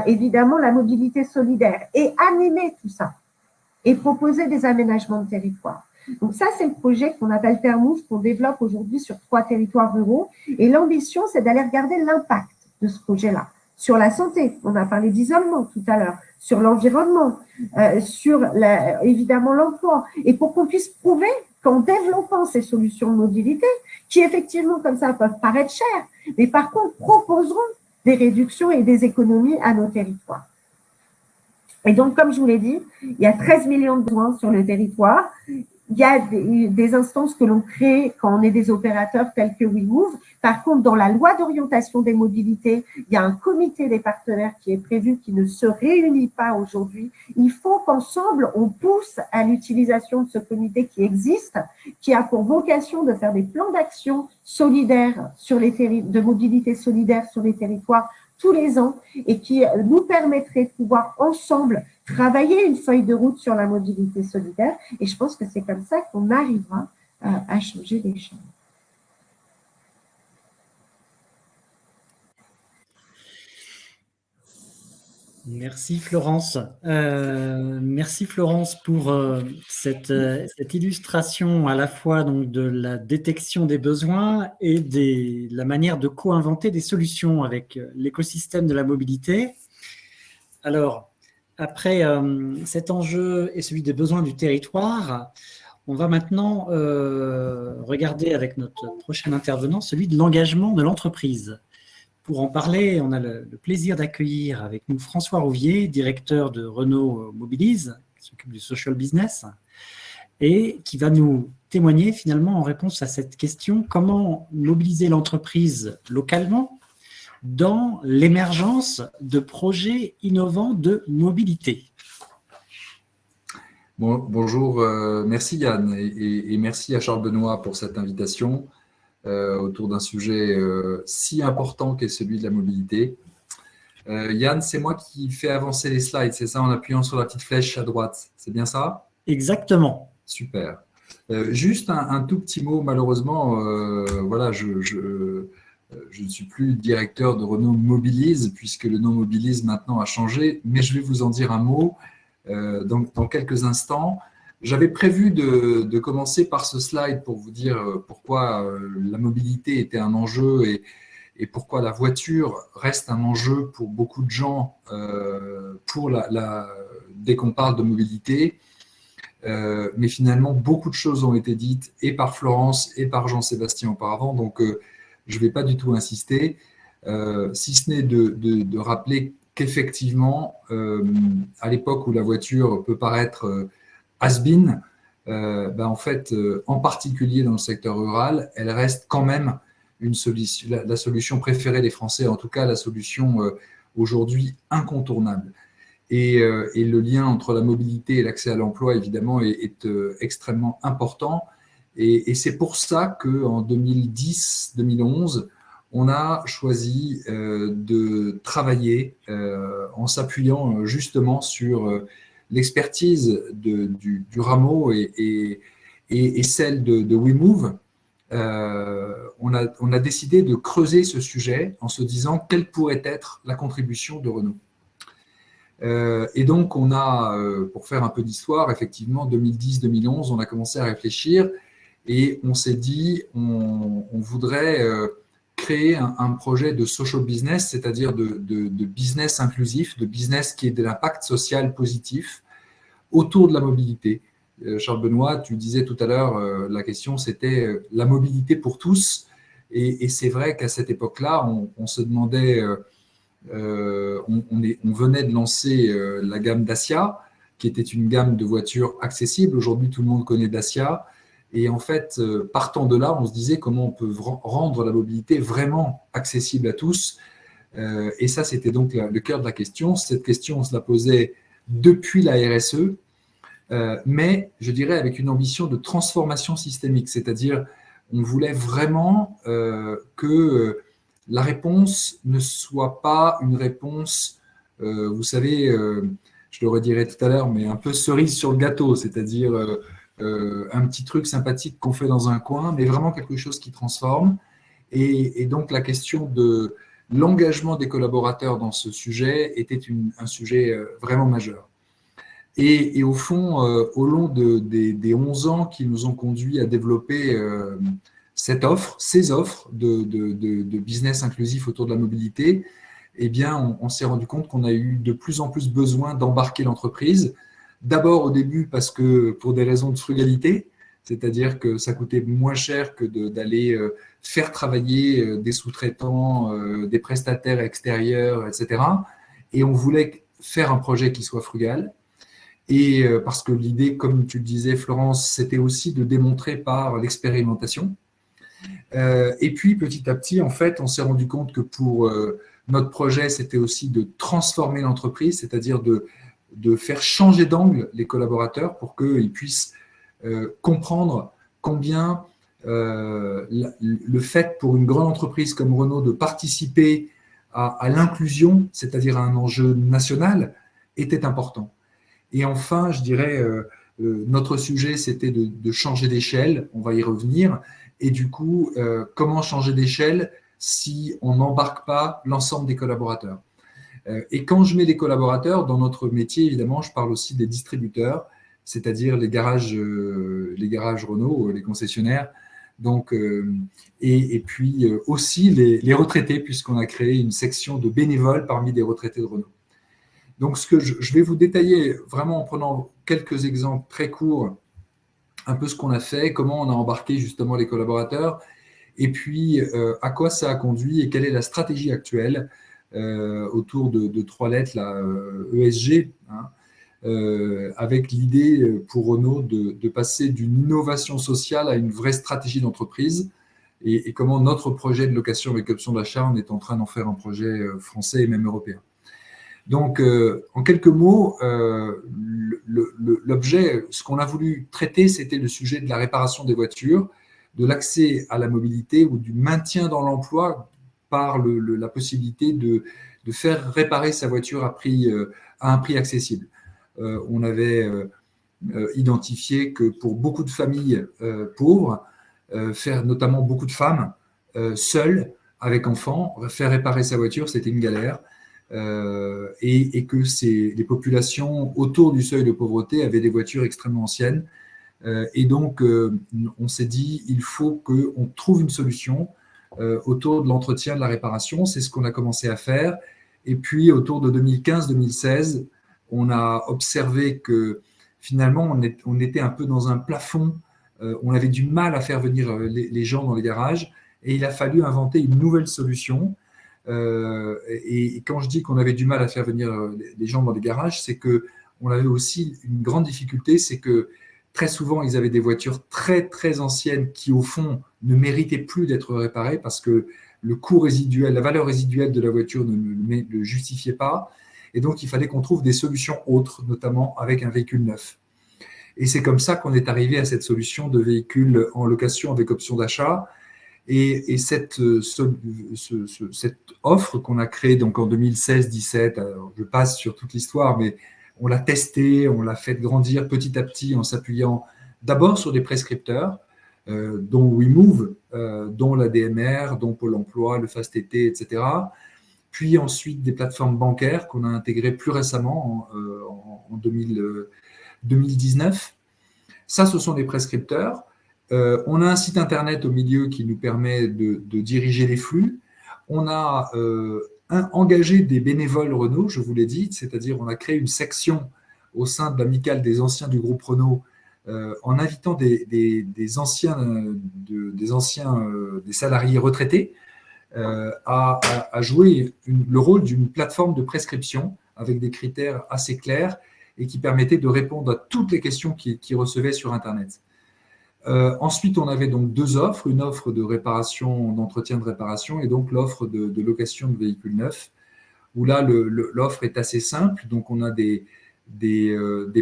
D: Évidemment, la mobilité solidaire. Et animer tout ça. Et proposer des aménagements de territoire. Donc ça, c'est le projet qu'on appelle Termove, qu'on développe aujourd'hui sur 3 territoires ruraux. Et l'ambition, c'est d'aller regarder l'impact de ce projet-là sur la santé. On a parlé d'isolement tout à l'heure, sur l'environnement, évidemment l'emploi. Et pour qu'on puisse prouver qu'en développant ces solutions de mobilité, qui effectivement comme ça peuvent paraître chères, mais par contre proposeront des réductions et des économies à nos territoires. Et donc, comme je vous l'ai dit, il y a 13 millions de besoins sur le territoire. Il y a des instances que l'on crée quand on est des opérateurs tels que WeMove. Par contre, dans la loi d'orientation des mobilités, il y a un comité des partenaires qui est prévu, qui ne se réunit pas aujourd'hui. Il faut qu'ensemble, on pousse à l'utilisation de ce comité qui existe, qui a pour vocation de faire des plans d'action solidaires de mobilité solidaire sur les territoires tous les ans et qui nous permettrait de pouvoir ensemble travailler une feuille de route sur la mobilité solidaire. Et je pense que c'est comme ça qu'on arrivera à changer les choses.
A: Merci Florence. Merci Florence pour cette illustration à la fois donc, de la détection des besoins et la manière de co-inventer des solutions avec l'écosystème de la mobilité. Alors, après cet enjeu et celui des besoins du territoire, on va maintenant regarder avec notre prochain intervenant celui de l'engagement de l'entreprise. Pour en parler, on a le plaisir d'accueillir avec nous François Rouvier, directeur de Renault Mobilise, qui s'occupe du social business, et qui va nous témoigner finalement en réponse à cette question, comment mobiliser l'entreprise localement dans l'émergence de projets innovants de mobilité.
E: Bonjour, merci Yann et merci à Charles Benoît pour cette invitation. Autour d'un sujet si important qu'est celui de la mobilité. Yann, c'est moi qui fais avancer les slides, c'est ça, en appuyant sur la petite flèche à droite, c'est bien ça?
A: Exactement.
E: Super. Juste un tout petit mot, malheureusement, voilà, je ne suis plus directeur de Renault Mobilise, puisque le nom Mobilise maintenant a changé, mais je vais vous en dire un mot dans quelques instants. J'avais prévu de commencer par ce slide pour vous dire pourquoi la mobilité était un enjeu et pourquoi la voiture reste un enjeu pour beaucoup de gens dès qu'on parle de mobilité. Mais finalement, beaucoup de choses ont été dites et par Florence et par Jean-Sébastien auparavant, donc je ne vais pas du tout insister, si ce n'est de rappeler qu'effectivement, à l'époque où la voiture peut paraître has-been, en fait, en particulier dans le secteur rural, elle reste quand même la solution préférée des Français, en tout cas la solution aujourd'hui incontournable. Et le lien entre la mobilité et l'accès à l'emploi, évidemment, est extrêmement important. Et c'est pour ça qu'en 2010-2011, on a choisi de travailler en s'appuyant justement sur l'expertise du Rameau et celle de WeMove. On a décidé de creuser ce sujet en se disant quelle pourrait être la contribution de Renault. Et donc, on a, pour faire un peu d'histoire, effectivement, 2010-2011, on a commencé à réfléchir et on s'est dit on voudrait créer un projet de social business, c'est-à-dire de business inclusif, de business qui ait de l'impact social positif autour de la mobilité. Charles Benoît, tu disais tout à l'heure, la question c'était la mobilité pour tous. Et c'est vrai qu'à cette époque-là, on se demandait, on venait de lancer la gamme Dacia, qui était une gamme de voitures accessibles. Aujourd'hui, tout le monde connaît Dacia. Et en fait, partant de là, on se disait comment on peut rendre la mobilité vraiment accessible à tous. Et ça, c'était donc le cœur de la question. Cette question, on se la posait depuis la RSE, mais je dirais avec une ambition de transformation systémique, c'est-à-dire on voulait vraiment que la réponse ne soit pas une réponse, vous savez, je le redirai tout à l'heure, mais un peu cerise sur le gâteau, c'est-à-dire un petit truc sympathique qu'on fait dans un coin, mais vraiment quelque chose qui transforme. Et donc la question de l'engagement des collaborateurs dans ce sujet était un sujet vraiment majeur. Et au fond, au long des 11 ans qui nous ont conduits à développer ces offres de business inclusif autour de la mobilité, eh bien, on s'est rendu compte qu'on a eu de plus en plus besoin d'embarquer l'entreprise. D'abord au début parce que pour des raisons de frugalité, c'est-à-dire que ça coûtait moins cher que d'aller faire travailler des sous-traitants, des prestataires extérieurs, etc. Et on voulait faire un projet qui soit frugal. Et parce que l'idée, comme tu le disais, Florence, c'était aussi de démontrer par l'expérimentation. Et puis, petit à petit, en fait, on s'est rendu compte que pour notre projet, c'était aussi de transformer l'entreprise, c'est-à-dire de faire changer d'angle les collaborateurs pour qu'ils puissent comprendre combien le fait pour une grande entreprise comme Renault de participer à l'inclusion, c'est-à-dire à un enjeu national, était important. Et enfin, je dirais, notre sujet, c'était de changer d'échelle, on va y revenir, et du coup, comment changer d'échelle si on n'embarque pas l'ensemble des collaborateurs. Et quand je mets des collaborateurs, dans notre métier, évidemment, je parle aussi des distributeurs, c'est-à-dire les garages Renault, les concessionnaires, donc, et puis aussi les retraités, puisqu'on a créé une section de bénévoles parmi des retraités de Renault. Donc, ce que je vais vous détailler vraiment en prenant quelques exemples très courts, un peu ce qu'on a fait, comment on a embarqué justement les collaborateurs, et puis à quoi ça a conduit et quelle est la stratégie actuelle autour de 3 lettres, là, ESG, hein, avec l'idée pour Renault de passer d'une innovation sociale à une vraie stratégie d'entreprise, et comment notre projet de location avec option d'achat, on est en train d'en faire un projet français et même européen. Donc, en quelques mots, l'objet, ce qu'on a voulu traiter, c'était le sujet de la réparation des voitures, de l'accès à la mobilité ou du maintien dans l'emploi par la possibilité de faire réparer sa voiture à un prix accessible. On avait identifié que pour beaucoup de familles pauvres, notamment beaucoup de femmes seules, avec enfants, faire réparer sa voiture, c'était une galère. Et que les populations autour du seuil de pauvreté avaient des voitures extrêmement anciennes. Et donc, on s'est dit, il faut qu'on trouve une solution autour de l'entretien, de la réparation. C'est ce qu'on a commencé à faire. Et puis, autour de 2015-2016, on a observé que finalement, on était un peu dans un plafond. On avait du mal à faire venir les gens dans les garages. Et il a fallu inventer une nouvelle solution. Et quand je dis qu'on avait du mal à faire venir les gens dans les garages, c'est qu'on avait aussi une grande difficulté, c'est que très souvent, ils avaient des voitures très, très anciennes qui, au fond, ne méritaient plus d'être réparées parce que le coût résiduel, la valeur résiduelle de la voiture ne le justifiait pas. Et donc, il fallait qu'on trouve des solutions autres, notamment avec un véhicule neuf. Et c'est comme ça qu'on est arrivé à cette solution de véhicule en location avec option d'achat. Et cette offre qu'on a créée donc en 2016-17, je passe sur toute l'histoire, mais on l'a testée, on l'a fait grandir petit à petit en s'appuyant d'abord sur des prescripteurs, dont WeMove, dont la DMR, dont Pôle emploi, le FastTT, etc. Puis ensuite des plateformes bancaires qu'on a intégrées plus récemment en 2019. Ça, ce sont des prescripteurs. On a un site internet au milieu qui nous permet de diriger les flux. On a engagé des bénévoles Renault, je vous l'ai dit, c'est-à-dire on a créé une section au sein de l'amicale des anciens du groupe Renault en invitant des salariés retraités à jouer le rôle d'une plateforme de prescription avec des critères assez clairs et qui permettait de répondre à toutes les questions qu'ils recevaient sur Internet. Ensuite, on avait donc 2 offres, une offre de réparation, d'entretien de réparation et donc l'offre de location de véhicules neufs, où là, l'offre est assez simple. Donc, on a des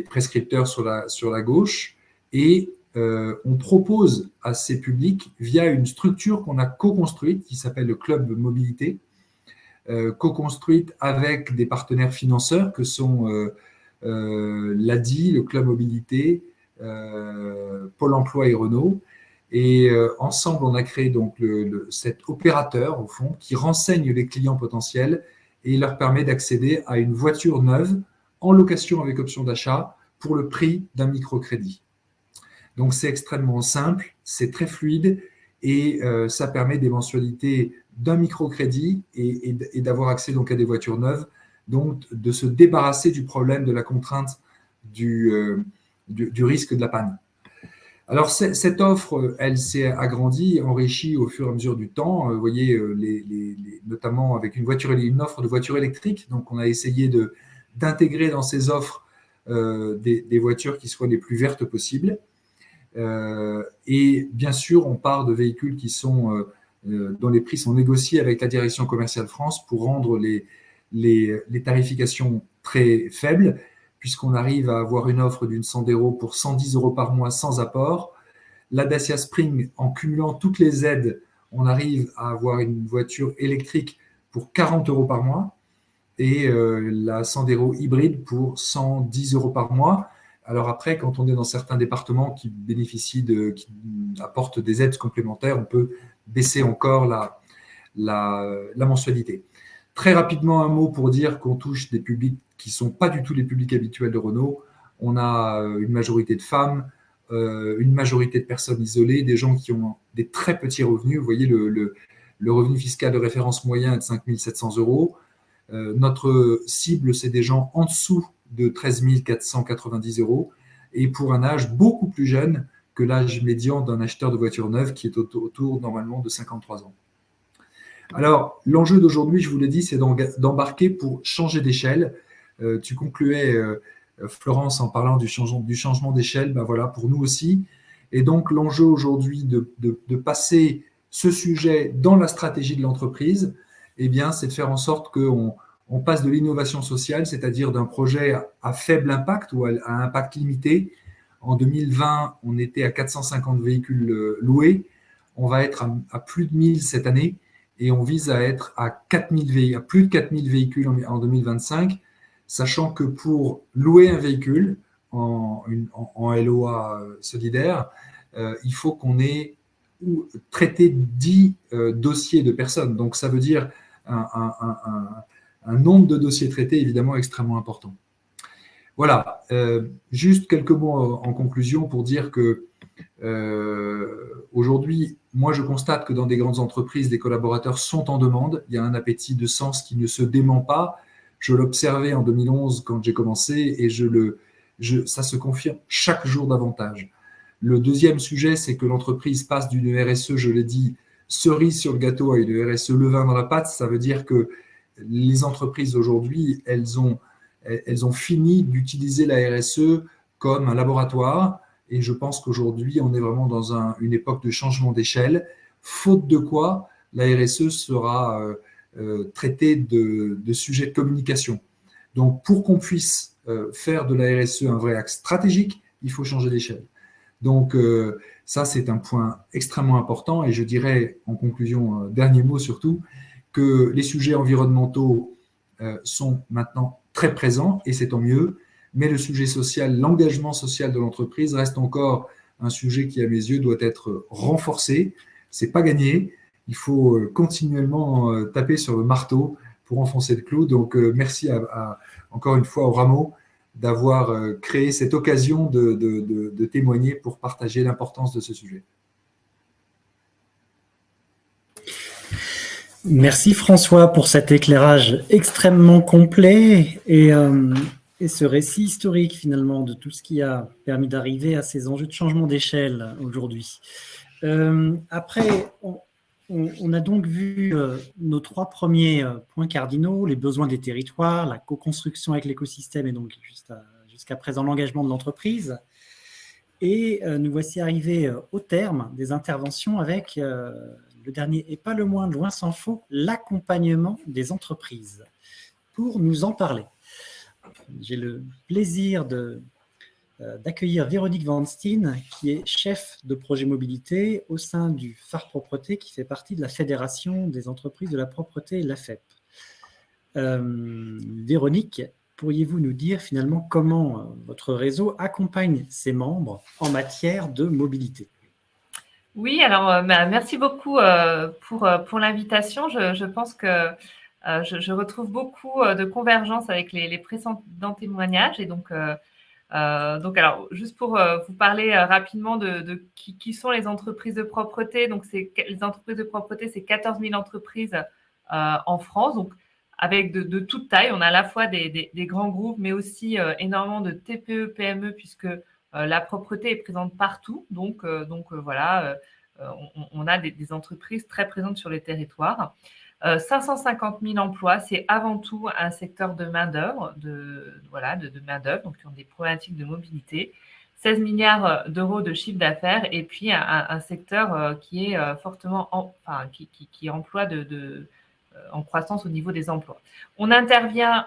E: prescripteurs sur la gauche et on propose à ces publics, via une structure qu'on a co-construite, qui s'appelle le Club Mobilité, co-construite avec des partenaires financeurs que sont l'ADI, le Club Mobilité, Pôle emploi et Renault. Et ensemble, on a créé donc cet opérateur, au fond, qui renseigne les clients potentiels et leur permet d'accéder à une voiture neuve en location avec option d'achat pour le prix d'un microcrédit. Donc, c'est extrêmement simple, c'est très fluide et ça permet des mensualités d'un microcrédit et d'avoir accès donc à des voitures neuves, donc de se débarrasser du problème de la contrainte du risque de la panne. Alors, cette offre, elle s'est agrandie, enrichie au fur et à mesure du temps. Vous voyez, notamment avec une offre de voiture électrique. Donc, on a essayé d'intégrer dans ces offres des voitures qui soient les plus vertes possibles. Et bien sûr, on part de véhicules dont les prix sont négociés avec la Direction commerciale France pour rendre les tarifications très faibles, puisqu'on arrive à avoir une offre d'une 100 € pour 110 € par mois sans apport. La Dacia Spring, en cumulant toutes les aides, on arrive à avoir une voiture électrique pour 40 € par mois et la Sandero hybride pour 110 € par mois. Alors après, quand on est dans certains départements qui apportent des aides complémentaires, on peut baisser encore la mensualité. Très rapidement, un mot pour dire qu'on touche des publics qui ne sont pas du tout les publics habituels de Renault. On a une majorité de femmes, une majorité de personnes isolées, des gens qui ont des très petits revenus. Vous voyez, le revenu fiscal de référence moyen est de 5 700 €. Notre cible, c'est des gens en dessous de 13 490 € et pour un âge beaucoup plus jeune que l'âge médian d'un acheteur de voiture neuve qui est autour normalement de 53 ans. Alors, l'enjeu d'aujourd'hui, je vous l'ai dit, c'est d'embarquer pour changer d'échelle. Tu concluais, Florence, en parlant du changement d'échelle, ben voilà, pour nous aussi. Et donc, l'enjeu aujourd'hui de passer ce sujet dans la stratégie de l'entreprise, eh bien, c'est de faire en sorte qu'on passe de l'innovation sociale, c'est-à-dire d'un projet à faible impact ou à impact limité. En 2020, on était à 450 véhicules loués. On va être à plus de 1000 cette année et on vise à être à plus de 4000 véhicules en 2025, sachant que pour louer un véhicule en LOA solidaire, il faut qu'on ait traité 10 dossiers de personnes. Donc, ça veut dire un nombre de dossiers traités évidemment extrêmement important. Voilà, juste quelques mots en conclusion pour dire que aujourd'hui, moi je constate que dans des grandes entreprises, les collaborateurs sont en demande. Il y a un appétit de sens qui ne se dément pas. Je l'observais en 2011 quand j'ai commencé et ça se confirme chaque jour davantage. Le deuxième sujet, c'est que l'entreprise passe d'une RSE, je l'ai dit, cerise sur le gâteau à une RSE levain dans la pâte. Ça veut dire que les entreprises aujourd'hui, elles ont fini d'utiliser la RSE comme un laboratoire. Et je pense qu'aujourd'hui, on est vraiment dans une époque de changement d'échelle, faute de quoi la RSE sera traitée de sujets de communication. Donc, pour qu'on puisse faire de la RSE un vrai axe stratégique, il faut changer d'échelle. Donc, ça, c'est un point extrêmement important. Et je dirais, en conclusion, dernier mot surtout, que les sujets environnementaux sont maintenant très présents, et c'est tant mieux. Mais le sujet social, l'engagement social de l'entreprise reste encore un sujet qui, à mes yeux, doit être renforcé. Ce n'est pas gagné. Il faut continuellement taper sur le marteau pour enfoncer le clou. Donc, merci encore une fois au Rameau d'avoir créé cette occasion de témoigner pour partager l'importance de ce sujet.
A: Merci François pour cet éclairage extrêmement complet et ce récit historique finalement de tout ce qui a permis d'arriver à ces enjeux de changement d'échelle aujourd'hui. Après, on a donc vu nos 3 premiers points cardinaux, les besoins des territoires, la co-construction avec l'écosystème et donc jusqu'à présent l'engagement de l'entreprise. Et nous voici arrivés au terme des interventions avec le dernier et pas le moins loin s'en faut, l'accompagnement des entreprises. Pour nous en parler, j'ai le plaisir d'accueillir Véronique Van Steen, qui est chef de projet mobilité au sein du Phare Propreté, qui fait partie de la Fédération des entreprises de la propreté, la FEP. Véronique, pourriez-vous nous dire finalement comment votre réseau accompagne ses membres en matière de mobilité ?
F: Oui, alors merci beaucoup pour l'invitation. Je pense que je retrouve beaucoup de convergence avec les précédents témoignages et donc Donc, alors, juste pour vous parler rapidement de qui sont les entreprises de propreté. Donc, les entreprises de propreté, c'est 14 000 entreprises en France, donc avec de toute taille. On a à la fois des grands groupes, mais aussi énormément de TPE, PME, puisque la propreté est présente partout. Donc voilà, on a des entreprises très présentes sur les territoires. 550 000 emplois, c'est avant tout un secteur de main-d'œuvre, de main-d'œuvre, donc qui ont des problématiques de mobilité. 16 milliards d'euros de chiffre d'affaires, et puis un secteur qui est fortement, qui emploie en croissance au niveau des emplois. On intervient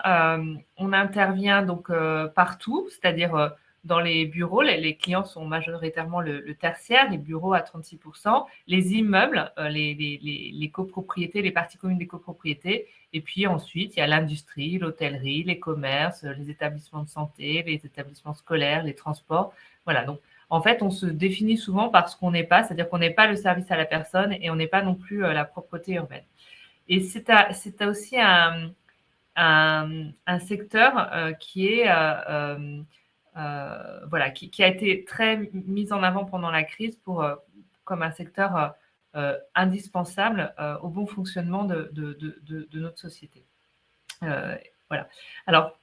F: donc partout, c'est-à-dire dans les bureaux. Les clients sont majoritairement le tertiaire, les bureaux à 36%, les immeubles, les copropriétés, les parties communes des copropriétés, et puis ensuite il y a l'industrie, l'hôtellerie, les commerces, les établissements de santé, les établissements scolaires, les transports. Voilà, donc en fait on se définit souvent par ce qu'on n'est pas, c'est-à-dire qu'on n'est pas le service à la personne et on n'est pas non plus la propreté urbaine. Et c'est aussi un secteur qui est qui a été très mis en avant pendant la crise comme un secteur indispensable au bon fonctionnement de notre société. Voilà. Alors,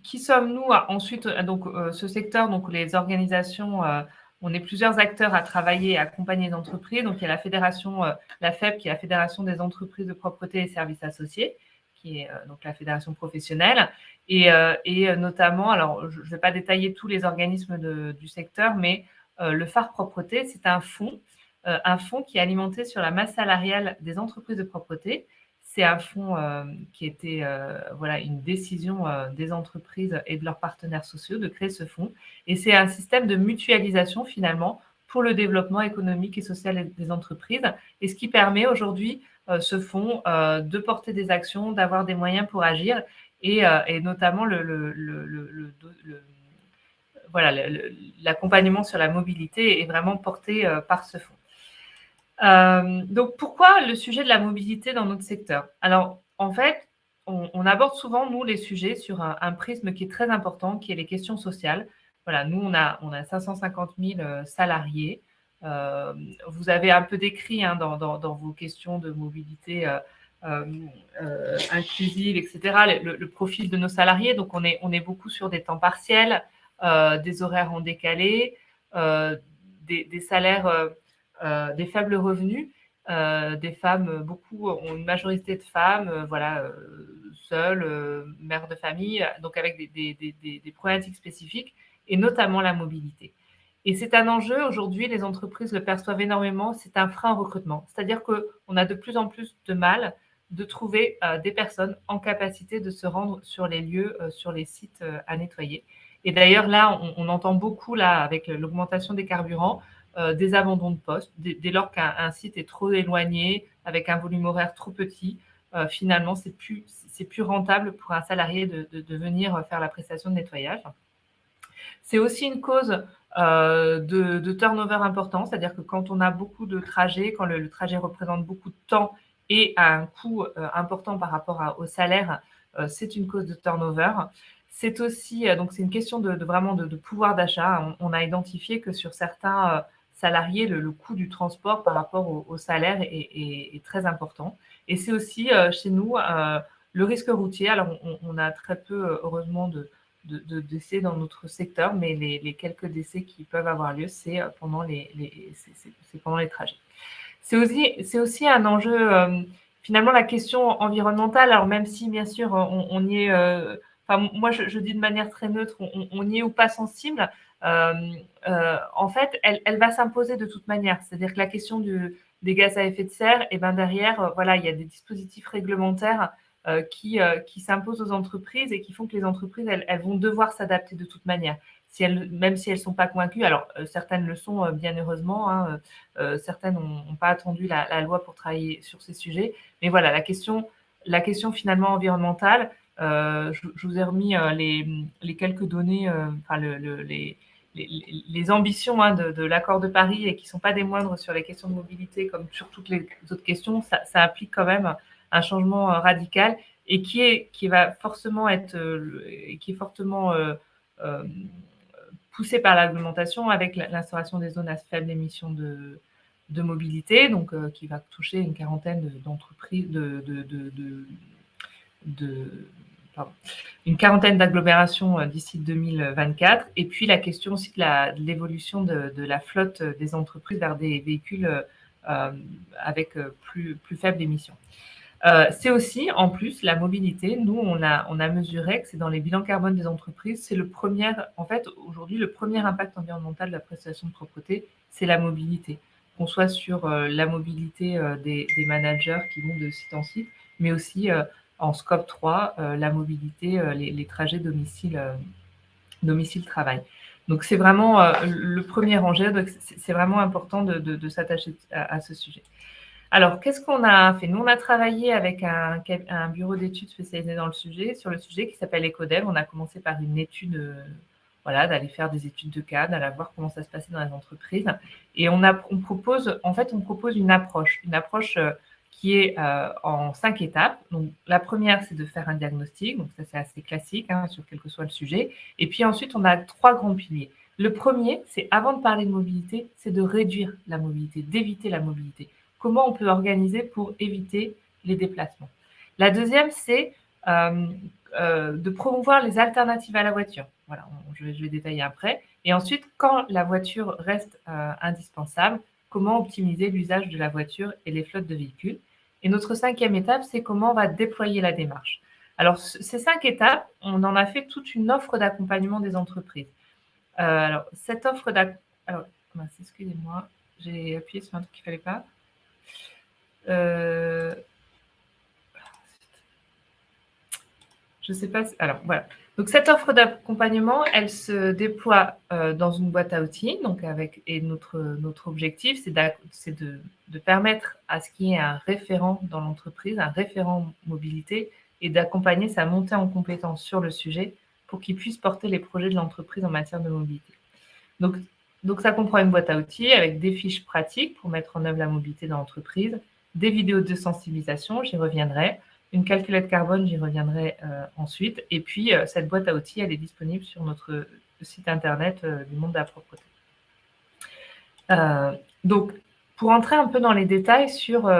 F: qui sommes-nous ensuite? Donc, ce secteur, donc les organisations, on est plusieurs acteurs à travailler et à accompagner les entreprises. Donc, il y a la fédération, la FEP, qui est la Fédération des entreprises de propreté et services associés, qui est donc la fédération professionnelle. Et notamment, alors je ne vais pas détailler tous les organismes du secteur, mais le phare propreté, c'est un fonds qui est alimenté sur la masse salariale des entreprises de propreté. C'est un fonds qui était une décision des entreprises et de leurs partenaires sociaux de créer ce fonds. Et c'est un système de mutualisation finalement pour le développement économique et social des entreprises. Et ce qui permet aujourd'hui ce fonds de porter des actions, d'avoir des moyens pour agir et notamment l'accompagnement sur la mobilité est vraiment porté par ce fonds. Donc, pourquoi le sujet de la mobilité dans notre secteur? Alors, en fait, on aborde souvent, nous, les sujets sur un prisme qui est très important, qui est les questions sociales. Voilà, nous, on a 550 000 salariés. Vous avez un peu décrit dans vos questions de mobilité inclusive, etc., le profil de nos salariés. Donc, on est beaucoup sur des temps partiels, des horaires en décalé, des salaires, des faibles revenus, des femmes, beaucoup ont une majorité de femmes, seules, mères de famille, donc avec des problématiques spécifiques, et notamment la mobilité. Et c'est un enjeu, aujourd'hui, les entreprises le perçoivent énormément, c'est un frein au recrutement. C'est-à-dire qu'on a de plus en plus de mal de trouver des personnes en capacité de se rendre sur les lieux, sur les sites à nettoyer. Et d'ailleurs, là, on entend beaucoup, là, avec l'augmentation des carburants, des abandons de poste, dès lors qu'un site est trop éloigné, avec un volume horaire trop petit, finalement, c'est plus rentable pour un salarié de venir faire la prestation de nettoyage. C'est aussi une cause de turnover important, c'est-à-dire que quand on a beaucoup de trajets, quand le trajet représente beaucoup de temps et a un coût important par rapport au salaire, c'est une cause de turnover. C'est aussi, donc c'est une question vraiment de pouvoir d'achat. On a identifié que sur certains salariés, le coût du transport par rapport au salaire est très important. Et c'est aussi chez nous le risque routier. Alors, on a très peu, heureusement, de décès dans notre secteur, mais les quelques décès qui peuvent avoir lieu, c'est pendant les trajets. C'est aussi un enjeu, finalement, la question environnementale. Alors, même si, bien sûr, on y est, moi, je dis de manière très neutre, on y est ou pas sensible, en fait, elle va s'imposer de toute manière. C'est-à-dire que la question des gaz à effet de serre, et ben derrière, il y a des dispositifs réglementaires qui s'imposent aux entreprises et qui font que les entreprises, elles vont devoir s'adapter de toute manière. Même si elles ne sont pas convaincues, alors certaines le sont bien heureusement, hein, certaines n'ont pas attendu la loi pour travailler sur ces sujets, mais voilà, la question finalement environnementale, je vous ai remis les quelques données, les ambitions de l'accord de Paris et qui ne sont pas des moindres sur les questions de mobilité comme sur toutes les autres questions, ça implique quand même un changement radical et qui va forcément être qui est fortement poussé par l'augmentation avec l'instauration des zones à faible émission de mobilité, donc qui va toucher une quarantaine d'entreprises, une quarantaine d'agglomérations d'ici 2024. Et puis la question aussi de l'évolution de la flotte des entreprises vers des véhicules avec plus faibles émissions. C'est aussi, en plus, la mobilité. Nous, on a mesuré que c'est dans les bilans carbone des entreprises, c'est le premier, en fait, aujourd'hui, le premier impact environnemental de la prestation de propreté, c'est la mobilité. Qu'on soit sur la mobilité des managers qui vont de site en site, mais aussi en scope 3, la mobilité, les trajets domicile-travail. Donc, c'est vraiment le premier enjeu. Donc, c'est vraiment important de s'attacher à ce sujet. Alors, qu'est-ce qu'on a fait? Nous, on a travaillé avec un bureau d'études spécialisé dans le sujet, sur le sujet qui s'appelle EcoDev. On a commencé par une étude, voilà, d'aller faire des études de cas, d'aller voir comment ça se passait dans les entreprises. Et on propose une approche qui est en 5 étapes. Donc, la première, c'est de faire un diagnostic. Donc, ça, c'est assez classique, hein, sur quel que soit le sujet. Et puis ensuite, on a 3 grands piliers. Le premier, c'est, avant de parler de mobilité, c'est de réduire la mobilité, d'éviter la mobilité. Comment on peut organiser pour éviter les déplacements. La deuxième, c'est de promouvoir les alternatives à la voiture. Voilà, je vais détailler après. Et ensuite, quand la voiture reste indispensable, comment optimiser l'usage de la voiture et les flottes de véhicules. Et notre 5e étape, c'est comment on va déployer la démarche. Alors, ces 5 étapes, on en a fait toute une offre d'accompagnement des entreprises. Alors, cette offre d'accompagnement... Alors, excusez-moi, j'ai appuyé sur un truc qu'il ne fallait pas. Je ne sais pas. Alors, voilà. Donc, cette offre d'accompagnement, elle se déploie dans une boîte à outils. Donc, et notre objectif, c'est de permettre à ce qu'il y ait un référent dans l'entreprise, un référent mobilité, et d'accompagner sa montée en compétence sur le sujet pour qu'il puisse porter les projets de l'entreprise en matière de mobilité. Donc, ça comprend une boîte à outils avec des fiches pratiques pour mettre en œuvre la mobilité dans l'entreprise, des vidéos de sensibilisation, j'y reviendrai, une calculette carbone, j'y reviendrai ensuite, et puis cette boîte à outils, elle est disponible sur notre site internet du monde de la propreté. Donc, pour entrer un peu dans les détails sur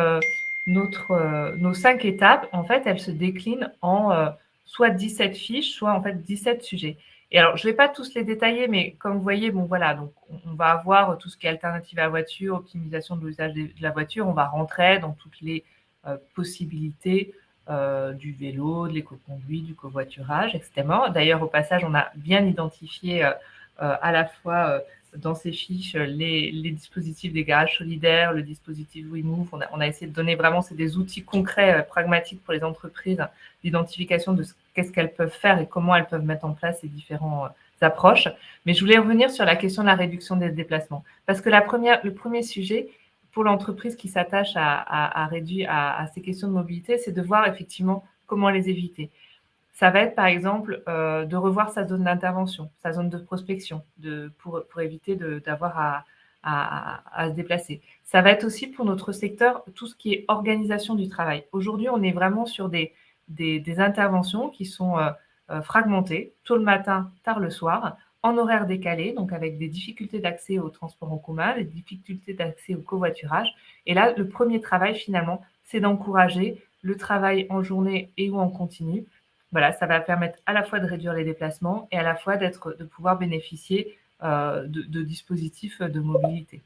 F: nos 5 étapes, en fait, elles se déclinent en soit 17 fiches, soit en fait 17 sujets. Et alors, je ne vais pas tous les détailler, mais comme vous voyez, bon voilà, donc on va avoir tout ce qui est alternative à la voiture, optimisation de l'usage de la voiture, on va rentrer dans toutes les possibilités du vélo, de l'éco-conduite, du covoiturage, etc. D'ailleurs, au passage, on a bien identifié à la fois dans ces fiches les dispositifs des garages solidaires, le dispositif WeMove. On a essayé de donner vraiment, c'est des outils concrets, pragmatiques pour les entreprises, d'identification de qu'est-ce qu'elles peuvent faire et comment elles peuvent mettre en place ces différentes approches. Mais je voulais revenir sur la question de la réduction des déplacements. Parce que le premier sujet, pour l'entreprise qui s'attache à ces questions de mobilité, c'est de voir effectivement comment les éviter. Ça va être, par exemple, de revoir sa zone d'intervention, sa zone de prospection, pour éviter d'avoir à se déplacer. Ça va être aussi pour notre secteur, tout ce qui est organisation du travail. Aujourd'hui, on est vraiment sur des interventions qui sont fragmentées, tôt le matin, tard le soir, en horaire décalé, donc avec des difficultés d'accès au transport en commun, des difficultés d'accès au covoiturage. Et là, le premier travail, finalement, c'est d'encourager le travail en journée et ou en continu. Voilà, ça va permettre à la fois de réduire les déplacements et à la fois de pouvoir bénéficier de dispositifs de mobilité.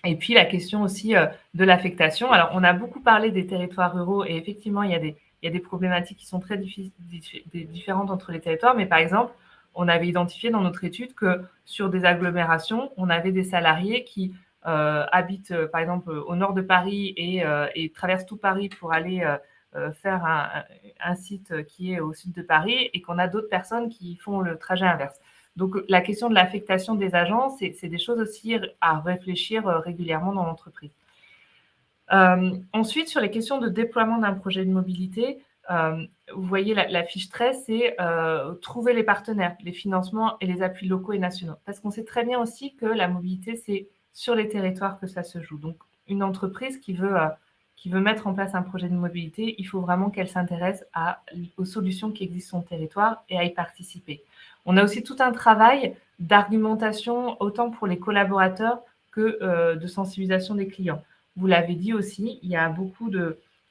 F: Et puis, la question aussi de l'affectation. Alors, on a beaucoup parlé des territoires ruraux et effectivement, il y a des problématiques qui sont très différentes entre les territoires. Mais par exemple, on avait identifié dans notre étude que sur des agglomérations, on avait des salariés qui habitent, par exemple, au nord de Paris et traversent tout Paris pour aller faire un site qui est au sud de Paris et qu'on a d'autres personnes qui font le trajet inverse. Donc, la question de l'affectation des agents, c'est des choses aussi à réfléchir régulièrement dans l'entreprise. Ensuite, sur les questions de déploiement d'un projet de mobilité, vous voyez la fiche 13, c'est trouver les partenaires, les financements et les appuis locaux et nationaux. Parce qu'on sait très bien aussi que la mobilité, c'est sur les territoires que ça se joue. Donc, une entreprise qui veut qui veut mettre en place un projet de mobilité, il faut vraiment qu'elle s'intéresse aux solutions qui existent sur le territoire et à y participer. On a aussi tout un travail d'argumentation, autant pour les collaborateurs que de sensibilisation des clients. Vous l'avez dit aussi, il y a beaucoup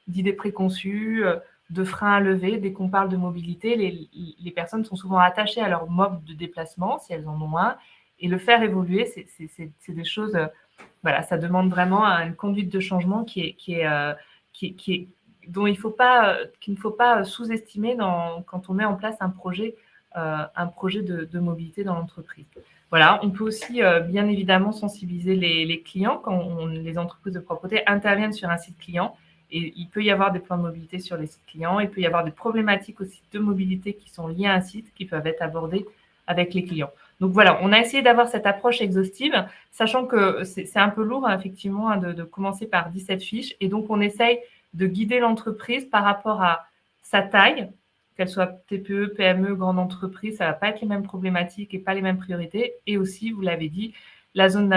F: d'idées préconçues, de freins à lever. Dès qu'on parle de mobilité, les personnes sont souvent attachées à leur mode de déplacement, si elles en ont un, et le faire évoluer, c'est des choses, voilà, ça demande vraiment une conduite de changement dont il qu'il ne faut pas sous-estimer quand on met en place un projet de mobilité dans l'entreprise. Voilà, on peut aussi bien évidemment sensibiliser les clients quand les entreprises de propreté interviennent sur un site client. Et il peut y avoir des plans de mobilité sur les sites clients. Il peut y avoir des problématiques aussi de mobilité qui sont liées à un site qui peuvent être abordées avec les clients. Donc voilà, on a essayé d'avoir cette approche exhaustive, sachant que c'est un peu lourd, effectivement, de commencer par 17 fiches. Et donc, on essaye de guider l'entreprise par rapport à sa taille, qu'elle soit TPE, PME, grande entreprise, ça ne va pas être les mêmes problématiques et pas les mêmes priorités. Et aussi, vous l'avez dit, la zone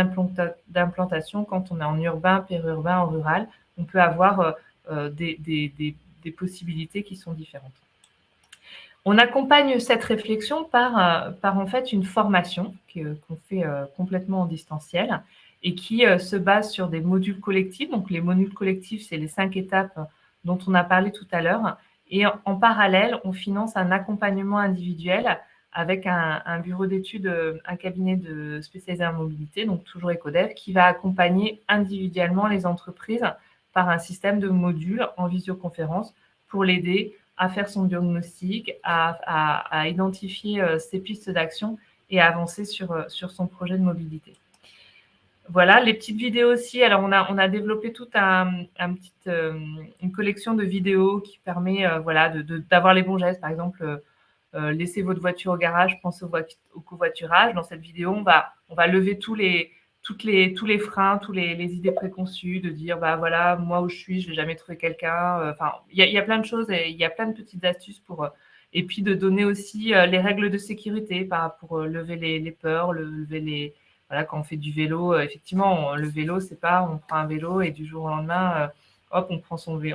F: d'implantation, quand on est en urbain, périurbain, en rural, on peut avoir des possibilités qui sont différentes. On accompagne cette réflexion par en fait une formation qu'on fait complètement en distanciel et qui se base sur des modules collectifs. Donc, les modules collectifs, c'est les 5 étapes dont on a parlé tout à l'heure. Et en parallèle, on finance un accompagnement individuel avec un bureau d'études, un cabinet de spécialisé en mobilité, donc toujours Ecodev, qui va accompagner individuellement les entreprises par un système de modules en visioconférence pour l'aider à faire son diagnostic, à identifier ses pistes d'action et à avancer sur son projet de mobilité. Voilà, les petites vidéos aussi. Alors, on a développé toute une collection de vidéos qui permet voilà, d'avoir les bons gestes. Par exemple, laissez votre voiture au garage, pensez au covoiturage. Dans cette vidéo, on va lever tous les freins, les idées préconçues, de dire, bah voilà, moi où je suis, je vais jamais trouver quelqu'un. Enfin, il y a plein de choses et il y a plein de petites astuces et puis de donner aussi les règles de sécurité pour lever les peurs, voilà, quand on fait du vélo, effectivement, le vélo, c'est pas, on prend un vélo et du jour au lendemain, hop, on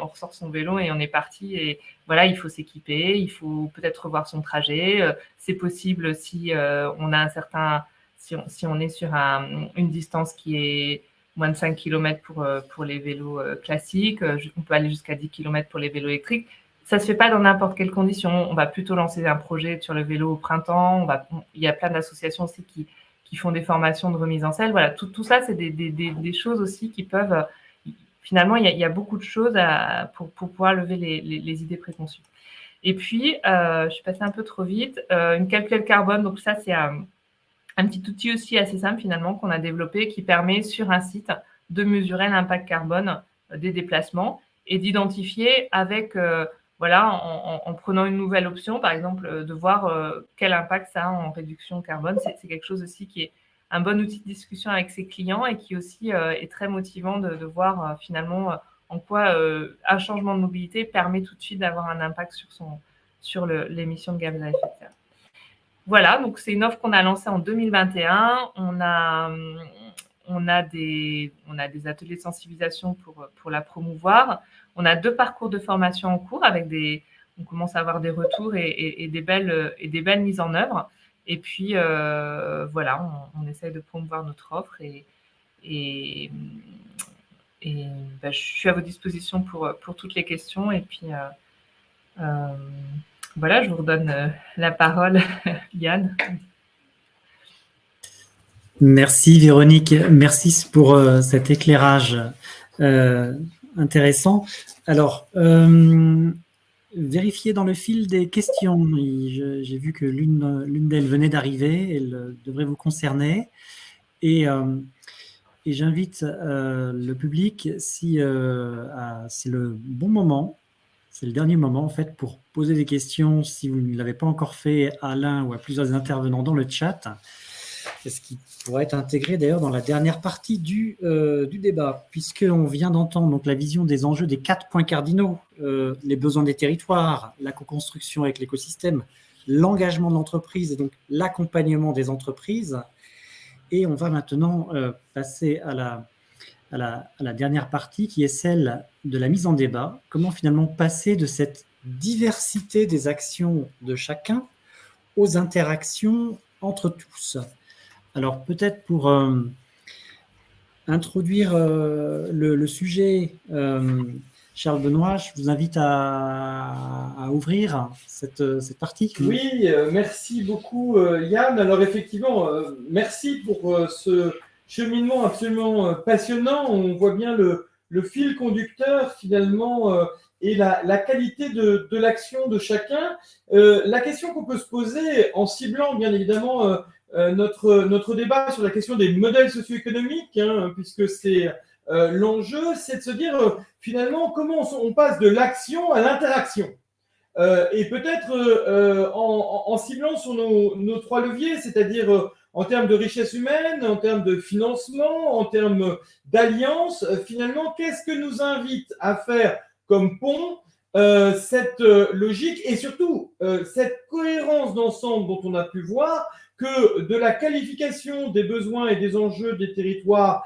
F: ressort son vélo et on est parti. Et voilà, il faut s'équiper, il faut peut-être revoir son trajet. C'est possible si on a si on est sur une distance qui est moins de 5 km pour les vélos classiques, on peut aller jusqu'à 10 km pour les vélos électriques. Ça ne se fait pas dans n'importe quelle condition. On va plutôt lancer un projet sur le vélo au printemps. Il y a plein d'associations aussi qui font des formations de remise en selle. Voilà, tout ça, c'est des choses aussi qui peuvent… Finalement, il y a beaucoup de choses pour pouvoir lever les idées préconçues. Et puis, je suis passée un peu trop vite. Une calcul carbone, donc ça, c'est un petit outil aussi assez simple finalement qu'on a développé qui permet sur un site de mesurer l'impact carbone des déplacements et d'identifier avec… voilà, en prenant une nouvelle option, par exemple, de voir quel impact ça a en réduction carbone. C'est quelque chose aussi qui est un bon outil de discussion avec ses clients et qui aussi est très motivant de voir finalement en quoi un changement de mobilité permet tout de suite d'avoir un impact sur l'émission de gaz à effet de serre. Voilà, donc c'est une offre qu'on a lancée en 2021. On a des ateliers de sensibilisation pour la promouvoir. On a 2 parcours de formation en cours on commence à avoir des retours et des belles mises en œuvre. Et puis, voilà, on essaye de promouvoir notre offre et je suis à votre disposition pour toutes les questions. Et puis, voilà, je vous redonne la parole, Yann.
A: Merci Véronique, merci pour cet éclairage intéressant. Alors, vérifiez dans le fil des questions. J'ai vu que l'une d'elles venait d'arriver, elle devrait vous concerner. Et j'invite le public, si c'est le bon moment, c'est le dernier moment en fait pour poser des questions si vous ne l'avez pas encore fait à l'un ou à plusieurs intervenants dans le chat. C'est ce qui pourrait être intégré d'ailleurs dans la dernière partie du débat, puisqu'on vient d'entendre donc la vision des enjeux des 4 points cardinaux, les besoins des territoires, la co-construction avec l'écosystème, l'engagement de l'entreprise et donc l'accompagnement des entreprises. Et on va maintenant passer à à la dernière partie, qui est celle de la mise en débat. Comment finalement passer de cette diversité des actions de chacun aux interactions entre tous. Alors peut-être pour introduire le sujet, Charles Benoît, je vous invite à ouvrir cette partie.
B: Oui, merci beaucoup Yann. Alors effectivement, merci pour ce cheminement absolument passionnant. On voit bien le fil conducteur finalement et la qualité de l'action de chacun. La question qu'on peut se poser en ciblant bien évidemment notre débat sur la question des modèles socio-économiques, hein, puisque c'est l'enjeu, c'est de se dire finalement comment on passe de l'action à l'interaction. Et peut-être en ciblant sur nos trois leviers, c'est-à-dire en termes de richesse humaine, en termes de financement, en termes d'alliance, finalement, qu'est-ce que nous invite à faire comme pont cette logique et surtout cette cohérence d'ensemble dont on a pu voir que de la qualification des besoins et des enjeux des territoires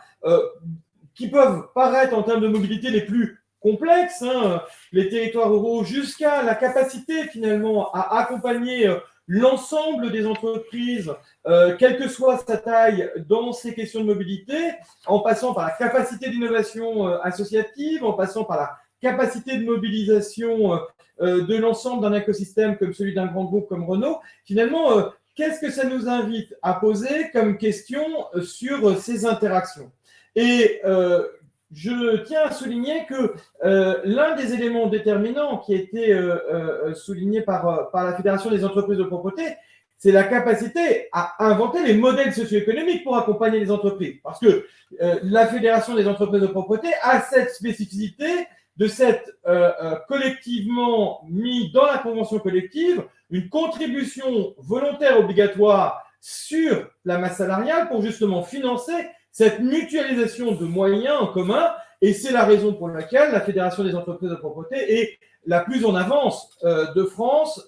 B: qui peuvent paraître en termes de mobilité les plus complexes, hein, les territoires ruraux, jusqu'à la capacité finalement à accompagner l'ensemble des entreprises, quelle que soit sa taille, dans ces questions de mobilité, en passant par la capacité d'innovation associative, en passant par la capacité de mobilisation de l'ensemble d'un écosystème comme celui d'un grand groupe comme Renault. Finalement, qu'est-ce que ça nous invite à poser comme question sur ces interactions ? Et je tiens à souligner que l'un des éléments déterminants qui a été souligné par la Fédération des entreprises de propreté, c'est la capacité à inventer les modèles socio-économiques pour accompagner les entreprises. Parce que la Fédération des entreprises de propreté a cette spécificité de s'être collectivement mis dans la convention collective une contribution volontaire obligatoire sur la masse salariale pour justement financer cette mutualisation de moyens en commun, et c'est la raison pour laquelle la Fédération des entreprises de propreté est la plus en avance de France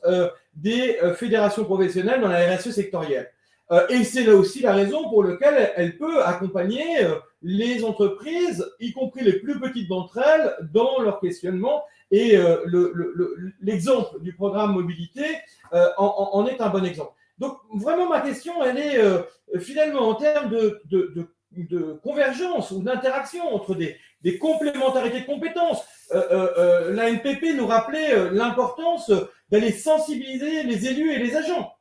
B: des fédérations professionnelles dans la RSE sectorielle. Et c'est là aussi la raison pour laquelle elle peut accompagner les entreprises, y compris les plus petites d'entre elles, dans leur questionnement. Et l'exemple du programme mobilité en est un bon exemple. Donc vraiment ma question, elle est finalement en termes de convergence ou d'interaction entre des complémentarités de compétences. La NPP nous rappelait l'importance d'aller sensibiliser les élus et les agents,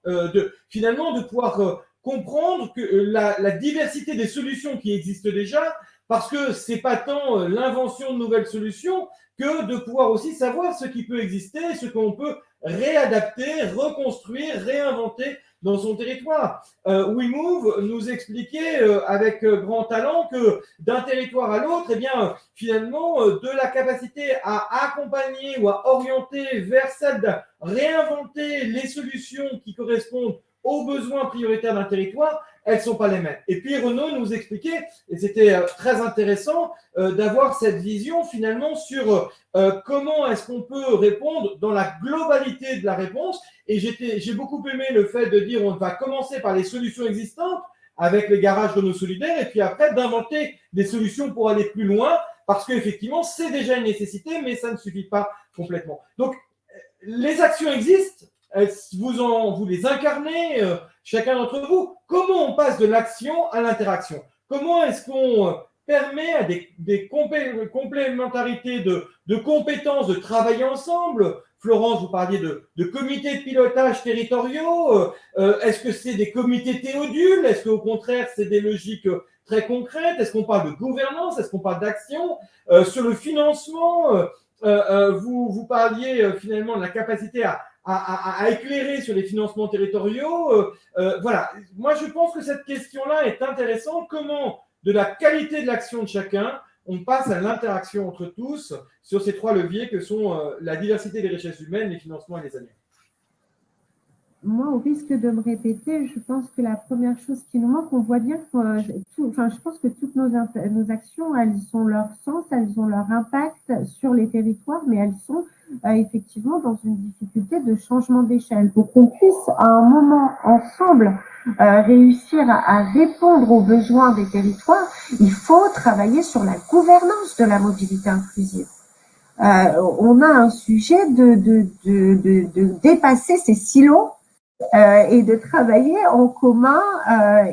B: finalement de pouvoir comprendre que la diversité des solutions qui existent déjà, parce que c'est pas tant l'invention de nouvelles solutions que de pouvoir aussi savoir ce qui peut exister, ce qu'on peut réadapter, reconstruire, réinventer dans son territoire. WeMove nous expliquait avec grand talent que d'un territoire à l'autre, eh bien, finalement, de la capacité à accompagner ou à orienter vers celle de réinventer les solutions qui correspondent aux besoins prioritaires d'un territoire, elles ne sont pas les mêmes. Et puis Renaud nous expliquait, et c'était très intéressant, d'avoir cette vision finalement sur comment est-ce qu'on peut répondre dans la globalité de la réponse. Et j'ai beaucoup aimé le fait de dire on va commencer par les solutions existantes avec les garages Renault solidaires et puis après d'inventer des solutions pour aller plus loin parce qu'effectivement c'est déjà une nécessité mais ça ne suffit pas complètement. Donc les actions existent, vous les incarnez, chacun d'entre vous. Comment on passe de l'action à l'interaction? Comment est-ce qu'on permet à des complémentarités de compétences de travailler ensemble? Florence, vous parliez de comités de pilotage territoriaux. Est-ce que c'est des comités théodules? Est-ce qu'au contraire, c'est des logiques très concrètes? Est-ce qu'on parle de gouvernance? Est-ce qu'on parle d'action? Sur le financement, vous parliez finalement de la capacité à éclairer sur les financements territoriaux. Voilà. Moi, je pense que cette question-là est intéressante. Comment, de la qualité de l'action de chacun, on passe à l'interaction entre tous sur ces trois leviers que sont la diversité des richesses humaines, les financements et les alliances.
D: Moi, au risque de me répéter, je pense que la première chose qui nous manque, on voit bien que je pense que toutes nos actions, elles ont leur sens, elles ont leur impact sur les territoires, mais elles sont effectivement dans une difficulté de changement d'échelle. Pour qu'on puisse à un moment ensemble réussir à répondre aux besoins des territoires, il faut travailler sur la gouvernance de la mobilité inclusive. On a un sujet de dépasser ces silos et de travailler en commun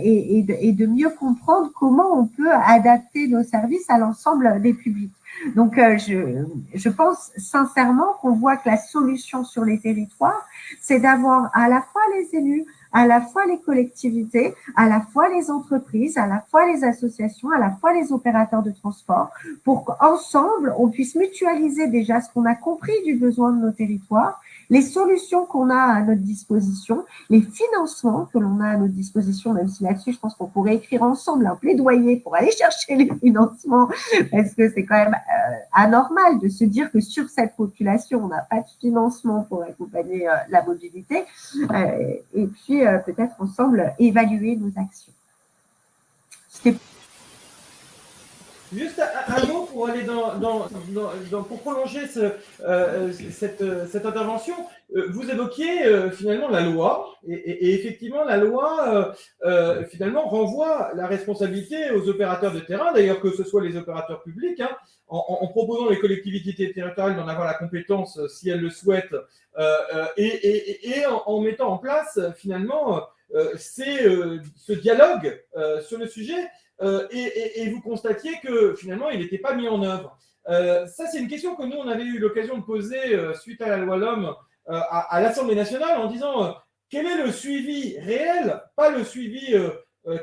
D: et de mieux comprendre comment on peut adapter nos services à l'ensemble des publics. Donc, je pense sincèrement qu'on voit que la solution sur les territoires, c'est d'avoir à la fois les élus, à la fois les collectivités, à la fois les entreprises, à la fois les associations, à la fois les opérateurs de transport, pour qu'ensemble, on puisse mutualiser déjà ce qu'on a compris du besoin de nos territoires, les solutions qu'on a à notre disposition, les financements que l'on a à notre disposition, même si là-dessus, je pense qu'on pourrait écrire ensemble un plaidoyer pour aller chercher les financements, parce que c'est quand même anormal de se dire que sur cette population, on n'a pas de financement pour accompagner la mobilité, et puis peut-être ensemble évaluer nos actions.
B: Juste un mot pour aller pour prolonger cette intervention. Vous évoquiez finalement la loi, et effectivement la loi finalement renvoie la responsabilité aux opérateurs de terrain, d'ailleurs que ce soit les opérateurs publics, hein, en proposant les collectivités territoriales d'en avoir la compétence si elles le souhaitent, et en mettant en place finalement ce dialogue sur le sujet. Et vous constatiez que finalement, il n'était pas mis en œuvre. Ça, c'est une question que nous, on avait eu l'occasion de poser suite à la loi LOM à l'Assemblée nationale en disant quel est le suivi réel, pas le suivi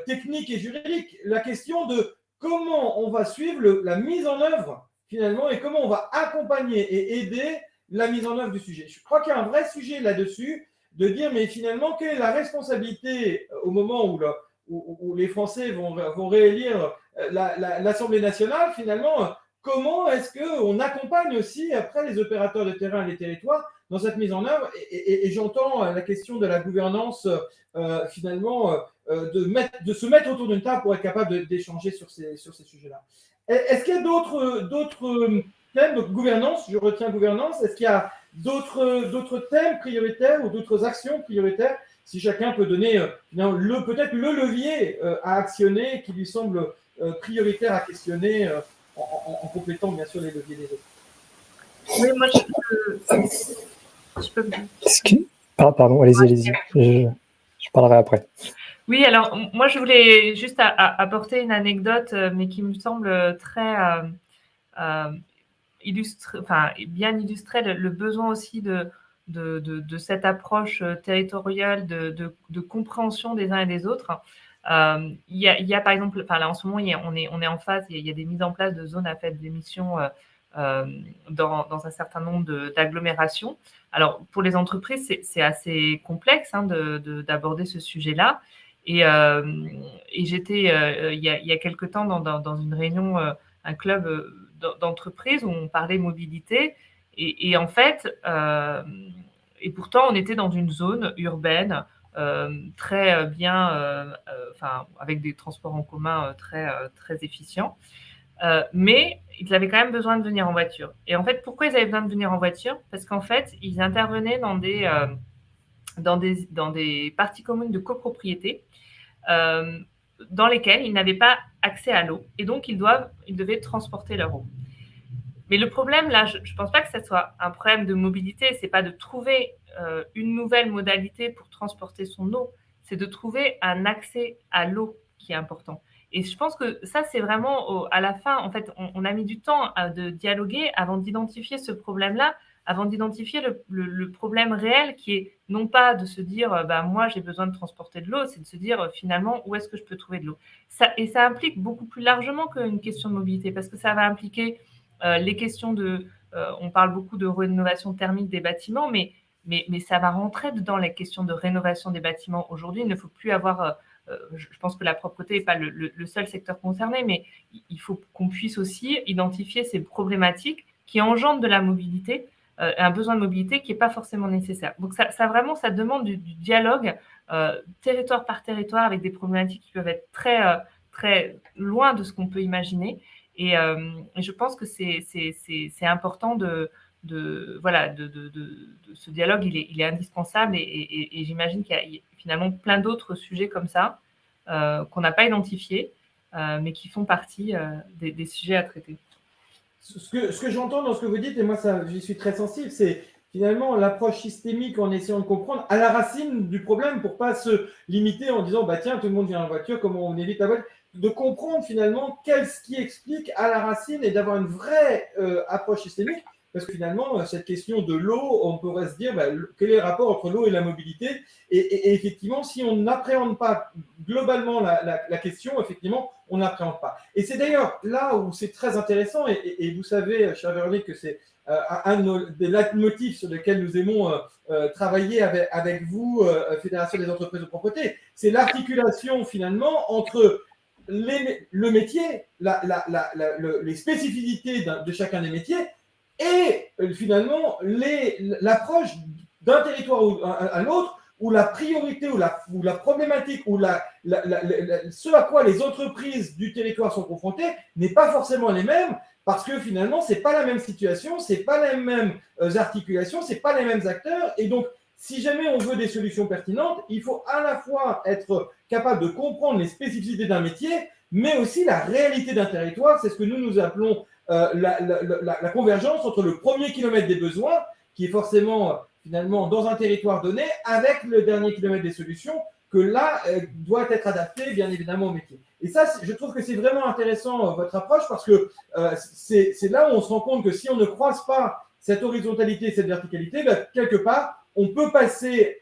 B: technique et juridique, la question de comment on va suivre la mise en œuvre finalement et comment on va accompagner et aider la mise en œuvre du sujet. Je crois qu'il y a un vrai sujet là-dessus de dire mais finalement, quelle est la responsabilité au moment où les Français vont réélire l'Assemblée nationale, finalement, comment est-ce qu'on accompagne aussi après les opérateurs de terrain et les territoires dans cette mise en œuvre et j'entends la question de la gouvernance, finalement, de se mettre autour d'une table pour être capable d'échanger sur ces sujets-là. Est-ce qu'il y a d'autres thèmes, donc gouvernance, je retiens gouvernance, est-ce qu'il y a d'autres thèmes prioritaires ou d'autres actions prioritaires? Si chacun peut donner peut-être le levier à actionner qui lui semble prioritaire à questionner en complétant bien sûr les leviers des autres.
F: Oui, moi je peux.
C: Pardon, allez-y. Je parlerai après.
F: Oui, alors moi je voulais juste apporter une anecdote, mais qui me semble très bien illustrer le besoin aussi de cette approche territoriale de compréhension des uns et des autres. Il y a par exemple, là en ce moment, on est en phase, il y a des mises en place de zones à faible émission dans un certain nombre d'agglomérations. Alors pour les entreprises, c'est assez complexe d'aborder ce sujet-là. Et j'étais il y a quelque temps dans une réunion, un club d'entreprise où on parlait mobilité et en fait, et pourtant on était dans une zone urbaine très bien, avec des transports en commun très efficients, mais ils avaient quand même besoin de venir en voiture. Et en fait, pourquoi ils avaient besoin de venir en voiture? Parce qu'en fait, ils intervenaient dans des parties communes de copropriété dans lesquelles ils n'avaient pas accès à l'eau et donc ils devaient transporter leur eau. Mais le problème, là, je ne pense pas que ce soit un problème de mobilité, ce n'est pas de trouver une nouvelle modalité pour transporter son eau, c'est de trouver un accès à l'eau qui est important. Et je pense que ça, c'est vraiment à la fin, en fait, on a mis du temps de dialoguer avant d'identifier ce problème-là, avant d'identifier le problème réel qui est non pas de se dire moi j'ai besoin de transporter de l'eau, c'est de se dire finalement où est-ce que je peux trouver de l'eau. Et ça implique beaucoup plus largement qu'une question de mobilité parce que ça va impliquer les questions on parle beaucoup de rénovation thermique des bâtiments, mais ça va rentrer dedans les questions de rénovation des bâtiments. Aujourd'hui, il ne faut plus avoir, je pense que la propreté n'est pas le seul secteur concerné, mais il faut qu'on puisse aussi identifier ces problématiques qui engendrent de la mobilité, un besoin de mobilité qui n'est pas forcément nécessaire. Donc ça demande du dialogue territoire par territoire avec des problématiques qui peuvent être très loin de ce qu'on peut imaginer. Et je pense que c'est important ce dialogue, il est indispensable et j'imagine qu'il y a finalement plein d'autres sujets comme ça qu'on n'a pas identifiés, mais qui font partie des sujets à traiter.
B: Ce que j'entends dans ce que vous dites, et moi j'y suis très sensible, c'est finalement l'approche systémique en essayant de comprendre à la racine du problème pour ne pas se limiter en disant tiens, tout le monde vient en voiture, comment on évite la voiture, de comprendre finalement ce qui explique à la racine et d'avoir une vraie approche systémique. Parce que finalement, cette question de l'eau, on pourrait se dire quel est le rapport entre l'eau et la mobilité. Et effectivement, si on n'appréhende pas globalement la question, effectivement, on n'appréhende pas. Et c'est d'ailleurs là où c'est très intéressant, et vous savez, chère Véronique, que c'est un des leitmotifs sur lesquels nous aimons travailler avec vous, Fédération des entreprises de propreté, c'est l'articulation finalement entre le métier, les spécificités de chacun des métiers, et finalement l'approche d'un territoire à l'autre, où la priorité ou la problématique ou ce à quoi les entreprises du territoire sont confrontées n'est pas forcément les mêmes, parce que finalement c'est pas la même situation, c'est pas les mêmes articulations, c'est pas les mêmes acteurs, et donc si jamais on veut des solutions pertinentes, il faut à la fois être capable de comprendre les spécificités d'un métier, mais aussi la réalité d'un territoire. C'est ce que nous appelons la convergence entre le premier kilomètre des besoins, qui est forcément finalement dans un territoire donné, avec le dernier kilomètre des solutions, que là doit être adapté bien évidemment au métier. Et ça, je trouve que c'est vraiment intéressant votre approche, parce que c'est là où on se rend compte que si on ne croise pas cette horizontalité, cette verticalité, quelque part, on peut passer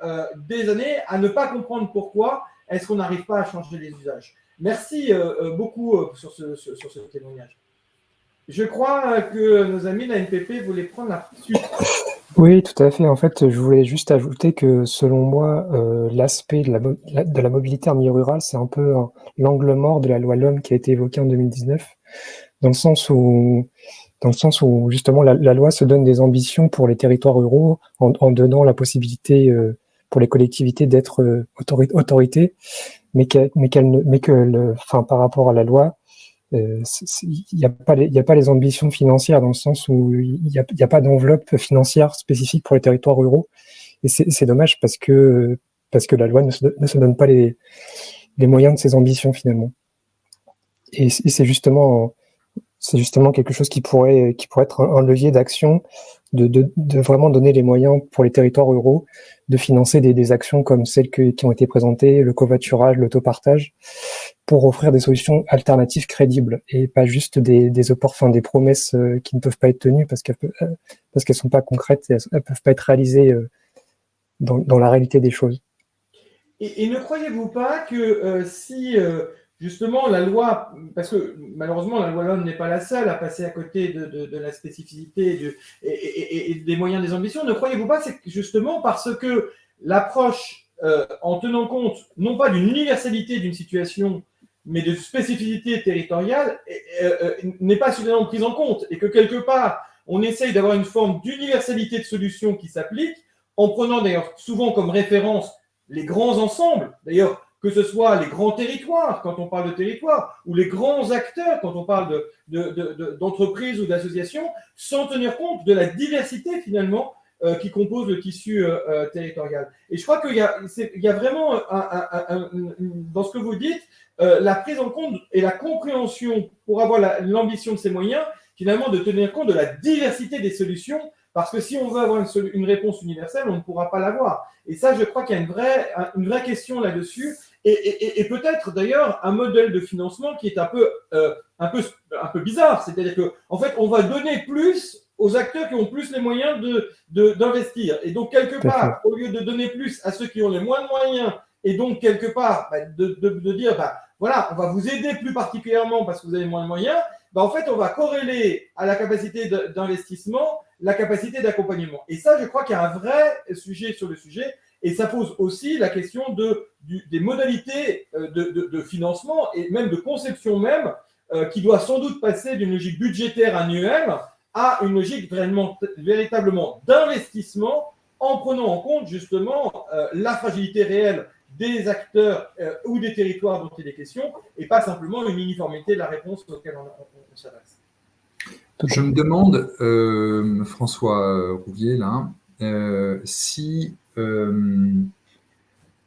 B: des années à ne pas comprendre pourquoi est-ce qu'on n'arrive pas à changer les usages. Merci beaucoup sur ce témoignage. Je crois que nos amis de la NPP voulaient prendre la suite.
C: Oui, tout à fait. En fait, je voulais juste ajouter que selon moi, l'aspect de la mobilité en milieu rural, c'est un peu l'angle mort de la loi LOM qui a été évoquée en 2019, dans le sens où justement la loi se donne des ambitions pour les territoires ruraux en donnant la possibilité pour les collectivités d'être autorités, par rapport à la loi, il n'y a pas les ambitions financières, dans le sens où il n'y a pas d'enveloppe financière spécifique pour les territoires ruraux, et c'est dommage parce que la loi ne se donne pas les moyens de ses ambitions finalement, et c'est justement quelque chose qui pourrait être un levier d'action, de vraiment donner les moyens pour les territoires ruraux de financer des actions comme celles qui ont été présentées, le covoiturage, l'autopartage, pour offrir des solutions alternatives crédibles, et pas juste des promesses qui ne peuvent pas être tenues parce qu'elles sont pas concrètes, et elles peuvent pas être réalisées dans la réalité des choses.
B: Et ne croyez-vous pas que si justement la loi, parce que malheureusement la loi LOM n'est pas la seule à passer à côté de la spécificité et des moyens des ambitions, ne croyez-vous pas, c'est justement parce que l'approche en tenant compte non pas d'une universalité d'une situation, mais de spécificité territoriale, n'est pas suffisamment prise en compte, et que quelque part on essaye d'avoir une forme d'universalité de solutions qui s'applique, en prenant d'ailleurs souvent comme référence les grands ensembles, d'ailleurs, que ce soit les grands territoires, quand on parle de territoire, ou les grands acteurs, quand on parle d'entreprises ou d'associations, sans tenir compte de la diversité, finalement, qui compose le tissu territorial. Et je crois qu'il y a vraiment, dans ce que vous dites, la prise en compte et la compréhension, pour avoir l'ambition de ces moyens, finalement, de tenir compte de la diversité des solutions, parce que si on veut avoir une réponse universelle, on ne pourra pas l'avoir. Et ça, je crois qu'il y a une vraie question là-dessus, et peut-être d'ailleurs un modèle de financement qui est un peu bizarre. C'est-à-dire qu'en fait, on va donner plus aux acteurs qui ont plus les moyens d'investir. Et donc, quelque part, au lieu de donner plus à ceux qui ont les moins de moyens, et donc, quelque part, de dire, voilà, on va vous aider plus particulièrement parce que vous avez moins de moyens, en fait, on va corréler à la capacité d'investissement la capacité d'accompagnement. Et ça, je crois qu'il y a un vrai sujet sur le sujet, et ça pose aussi la question des modalités de financement et même de conception même, qui doit sans doute passer d'une logique budgétaire annuelle à une logique véritablement d'investissement, en prenant en compte justement la fragilité réelle des acteurs ou des territoires dont il est question, et pas simplement une uniformité de la réponse auquel on s'adresse.
E: Je me demande, François Rouvier, là, si,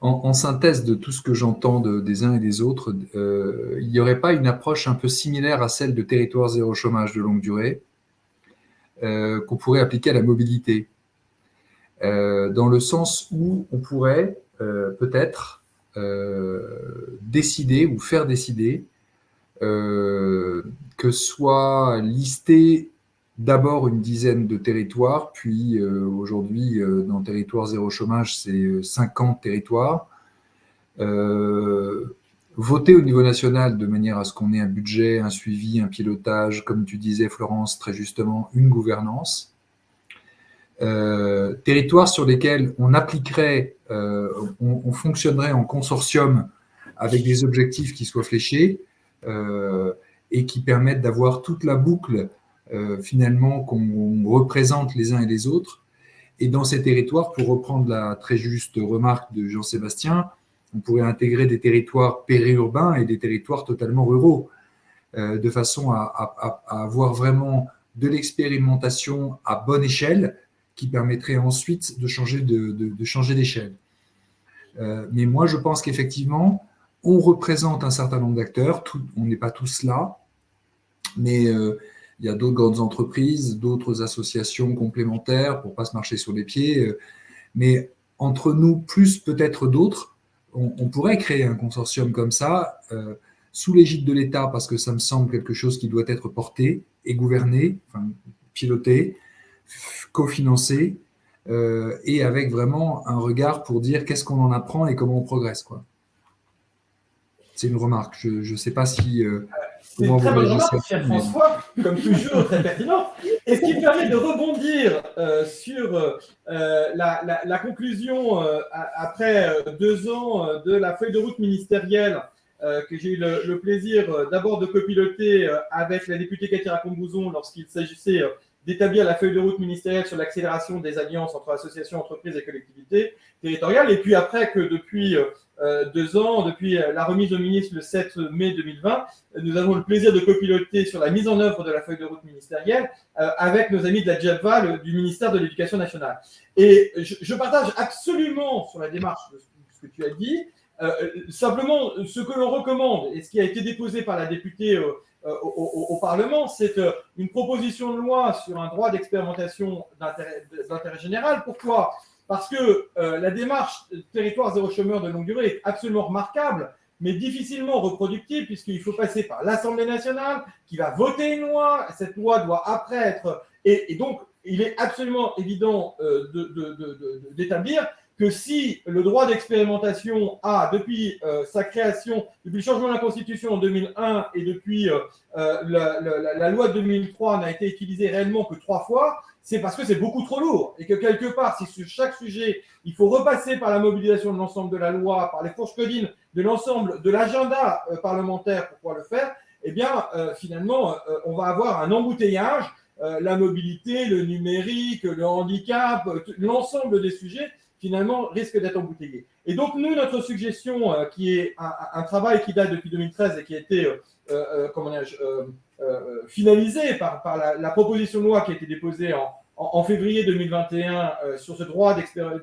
E: en synthèse de tout ce que j'entends des uns et des autres, il n'y aurait pas une approche un peu similaire à celle de territoire zéro chômage de longue durée qu'on pourrait appliquer à la mobilité, dans le sens où on pourrait peut-être décider ou faire décider que soit listé d'abord une dizaine de territoires, puis aujourd'hui, dans territoire zéro chômage, c'est 50 territoires. Voter au niveau national de manière à ce qu'on ait un budget, un suivi, un pilotage, comme tu disais Florence, très justement, une gouvernance. Territoires sur lesquels on appliquerait, on fonctionnerait en consortium avec des objectifs qui soient fléchés et qui permettent d'avoir toute la boucle finalement qu'on représente les uns et les autres. Et dans ces territoires, pour reprendre la très juste remarque de Jean-Sébastien, on pourrait intégrer des territoires périurbains et des territoires totalement ruraux, de façon à avoir vraiment de l'expérimentation à bonne échelle qui permettrait ensuite de changer d'échelle. Mais moi, je pense qu'effectivement, on représente un certain nombre d'acteurs, on n'est pas tous là, mais il y a d'autres grandes entreprises, d'autres associations complémentaires pour ne pas se marcher sur les pieds. Mais entre nous, plus peut-être d'autres, on pourrait créer un consortium comme ça, sous l'égide de l'État, parce que ça me semble quelque chose qui doit être porté et gouverné, enfin, piloté, cofinancé, et avec vraiment un regard pour dire qu'est-ce qu'on en apprend et comment on progresse, quoi. C'est une remarque. Je ne sais pas si...
B: c'est une très bonne remarque, cher François, comme toujours, très pertinent. Et ce qui me permet de rebondir sur la conclusion, après 2 ans de la feuille de route ministérielle que j'ai eu le plaisir d'abord de copiloter avec la députée Cathy Racombe-Bouzon lorsqu'il s'agissait d'établir la feuille de route ministérielle sur l'accélération des alliances entre associations, entreprises et collectivités territoriales. Et puis après que depuis 2 ans, depuis la remise au ministre le 7 mai 2020, nous avons le plaisir de copiloter sur la mise en œuvre de la feuille de route ministérielle avec nos amis de la GEPVA, du ministère de l'Éducation nationale. Et je partage absolument sur la démarche de ce que tu as dit. Simplement, ce que l'on recommande et ce qui a été déposé par la députée au Parlement, c'est une proposition de loi sur un droit d'expérimentation d'intérêt général. Pourquoi ? Parce que la démarche territoire zéro chômeur de longue durée est absolument remarquable, mais difficilement reproductible, puisqu'il faut passer par l'Assemblée nationale, qui va voter une loi. Cette loi doit après être... Et donc, il est absolument évident d'établir que si le droit d'expérimentation a, depuis sa création, depuis le changement de la Constitution en 2001 et depuis la loi de 2003 n'a été utilisée réellement que 3 fois, c'est parce que c'est beaucoup trop lourd et que quelque part, si sur chaque sujet, il faut repasser par la mobilisation de l'ensemble de la loi, par les fourches codines de l'ensemble de l'agenda parlementaire pour pouvoir le faire, eh bien, finalement, on va avoir un embouteillage, la mobilité, le numérique, le handicap, l'ensemble des sujets finalement, risque d'être embouteillé. Et donc, nous, notre suggestion, qui est un travail qui date depuis 2013 et qui a été finalisé par la proposition de loi qui a été déposée en février 2021 sur ce droit sur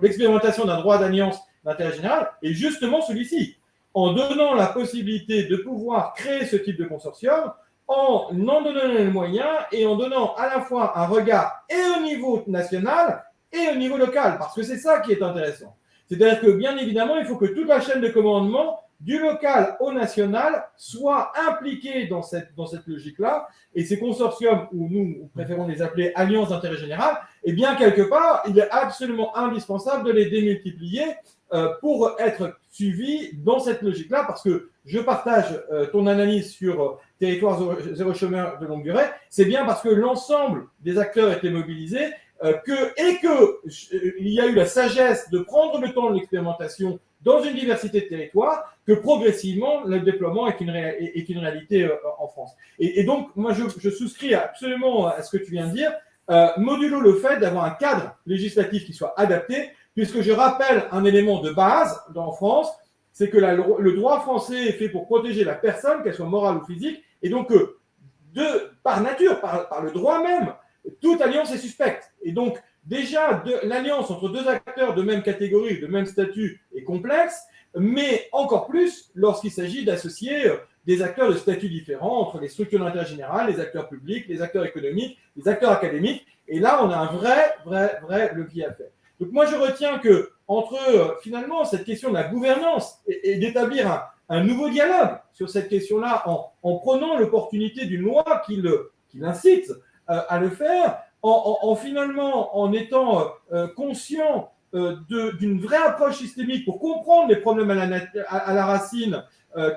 B: l'expérimentation d'un droit d'alliance d'intérêt général, et justement celui-ci, en donnant la possibilité de pouvoir créer ce type de consortium, en donnant les moyens et en donnant à la fois un regard et au niveau national et au niveau local, parce que c'est ça qui est intéressant. C'est-à-dire que, bien évidemment, il faut que toute la chaîne de commandement, du local au national, soit impliquée dans cette logique-là. Et ces consortiums, où nous préférons les appeler alliances d'intérêt général, eh bien, quelque part, il est absolument indispensable de les démultiplier pour être suivis dans cette logique-là, parce que je partage ton analyse sur territoire zéro chômeur de longue durée, c'est bien parce que l'ensemble des acteurs étaient mobilisés il y a eu la sagesse de prendre le temps de l'expérimentation dans une diversité de territoires, que progressivement, le déploiement est une réalité en France. Et donc, moi, je souscris absolument à ce que tu viens de dire, modulo le fait d'avoir un cadre législatif qui soit adapté, puisque je rappelle un élément de base en France, c'est que le droit français est fait pour protéger la personne, qu'elle soit morale ou physique, et donc par nature, par le droit même, toute alliance est suspecte. Et donc, déjà, l'alliance entre deux acteurs de même catégorie, de même statut est complexe, mais encore plus lorsqu'il s'agit d'associer des acteurs de statuts différents entre les structures d'intérêt général, les acteurs publics, les acteurs économiques, les acteurs académiques. Et là, on a un vrai levier à faire. Donc moi, je retiens que entre finalement cette question de la gouvernance et d'établir un nouveau dialogue sur cette question-là en prenant l'opportunité d'une loi qui l'incite à le faire, finalement en étant conscient d'une vraie approche systémique pour comprendre les problèmes à la racine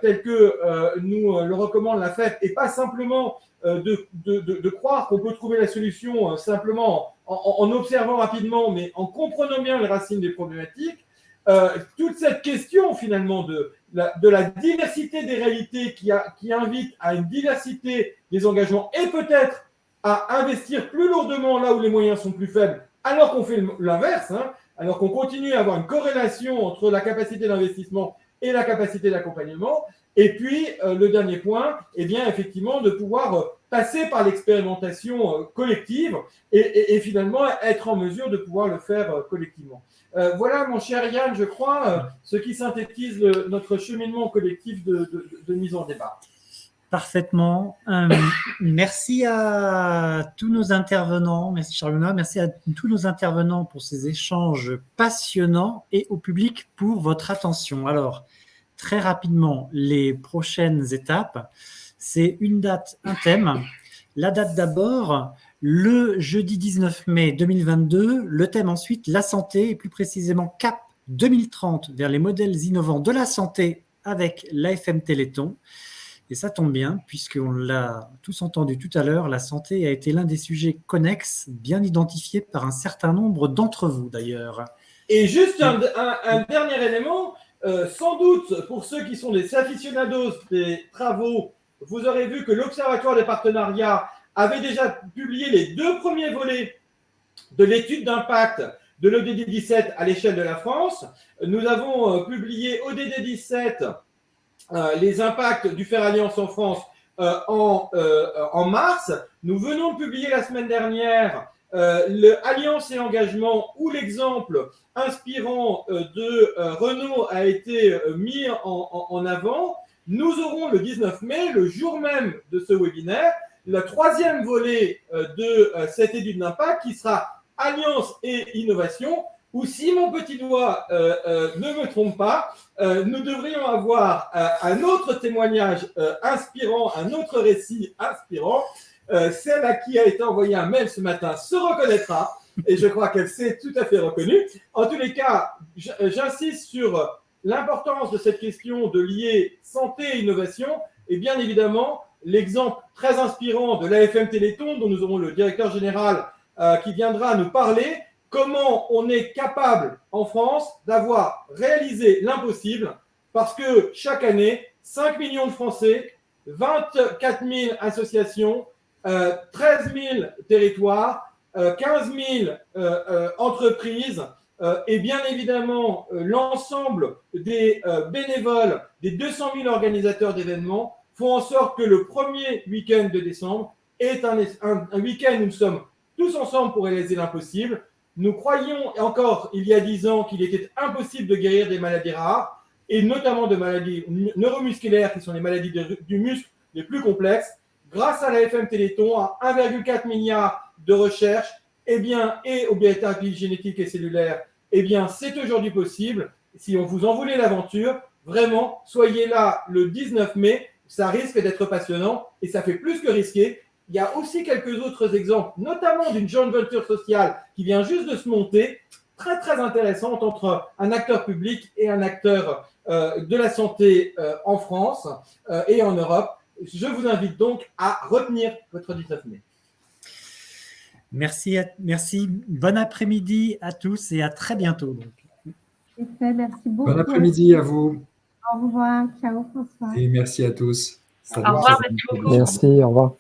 B: tel que nous le recommande la FEP, et pas simplement de croire qu'on peut trouver la solution simplement en observant rapidement, mais en comprenant bien les racines des problématiques. Toute cette question finalement de la diversité des réalités qui invite à une diversité des engagements et peut-être à investir plus lourdement là où les moyens sont plus faibles, alors qu'on fait l'inverse, hein, alors qu'on continue à avoir une corrélation entre la capacité d'investissement et la capacité d'accompagnement. Et puis, le dernier point, eh bien, effectivement, de pouvoir passer par l'expérimentation collective et finalement être en mesure de pouvoir le faire collectivement. Voilà, mon cher Yann, je crois, ce qui synthétise notre cheminement collectif de mise en débat.
A: Parfaitement. Merci à tous nos intervenants. Merci Charles-Benoît. Merci à tous nos intervenants pour ces échanges passionnants et au public pour votre attention. Alors, très rapidement, les prochaines étapes, c'est une date, un thème. La date d'abord, le jeudi 19 mai 2022. Le thème ensuite, la santé et plus précisément CAP 2030 vers les modèles innovants de la santé avec l'AFM Téléthon. Et ça tombe bien, puisqu'on l'a tous entendu tout à l'heure, la santé a été l'un des sujets connexes, bien identifiés par un certain nombre d'entre vous d'ailleurs.
B: Et juste un dernier élément, sans doute pour ceux qui sont des aficionados des travaux, vous aurez vu que l'Observatoire des partenariats avait déjà publié les 2 premiers volets de l'étude d'impact de l'ODD 17 à l'échelle de la France. Nous avons publié ODD 17 les impacts du Faire Alliance en France en mars. Nous venons de publier la semaine dernière le Alliance et engagement, où l'exemple inspirant de Renault a été mis en avant. Nous aurons le 19 mai, le jour même de ce webinaire, le 3e volet de cette étude d'impact qui sera Alliance et innovation, où si mon petit doigt ne me trompe pas, nous devrions avoir un autre témoignage inspirant, un autre récit inspirant. Celle à qui a été envoyé un mail ce matin se reconnaîtra, et je crois qu'elle s'est tout à fait reconnue. En tous les cas, j'insiste sur l'importance de cette question de lier santé et innovation, et bien évidemment, l'exemple très inspirant de l'AFM Téléthon, dont nous aurons le directeur général qui viendra nous parler. Comment on est capable en France d'avoir réalisé l'impossible, parce que chaque année, 5 millions de Français, 24 000 associations, 13 000 territoires, 15 000 entreprises et bien évidemment l'ensemble des bénévoles, des 200 000 organisateurs d'événements font en sorte que le premier week-end de décembre est un week-end où nous sommes tous ensemble pour réaliser l'impossible. Nous croyions encore il y a 10 ans qu'il était impossible de guérir des maladies rares, et notamment de maladies neuromusculaires qui sont les maladies du muscle les plus complexes. Grâce à l'AFM Téléthon, à 1,4 milliard de recherche, et aux biothérapies génétiques et cellulaires, c'est aujourd'hui possible. Si on vous en voulait l'aventure, vraiment, soyez là le 19 mai, ça risque d'être passionnant et ça fait plus que risqué. Il y a aussi quelques autres exemples, notamment d'une joint venture sociale qui vient juste de se monter, très très intéressante entre un acteur public et un acteur de la santé en France et en Europe. Je vous invite donc à retenir votre 19 mai.
A: Merci. Bon après-midi à tous et à très bientôt.
D: Merci beaucoup.
E: Bon après-midi à vous.
D: Au revoir. Ciao François.
E: Et merci à tous.
F: Au revoir, merci beaucoup.
C: Merci, au revoir.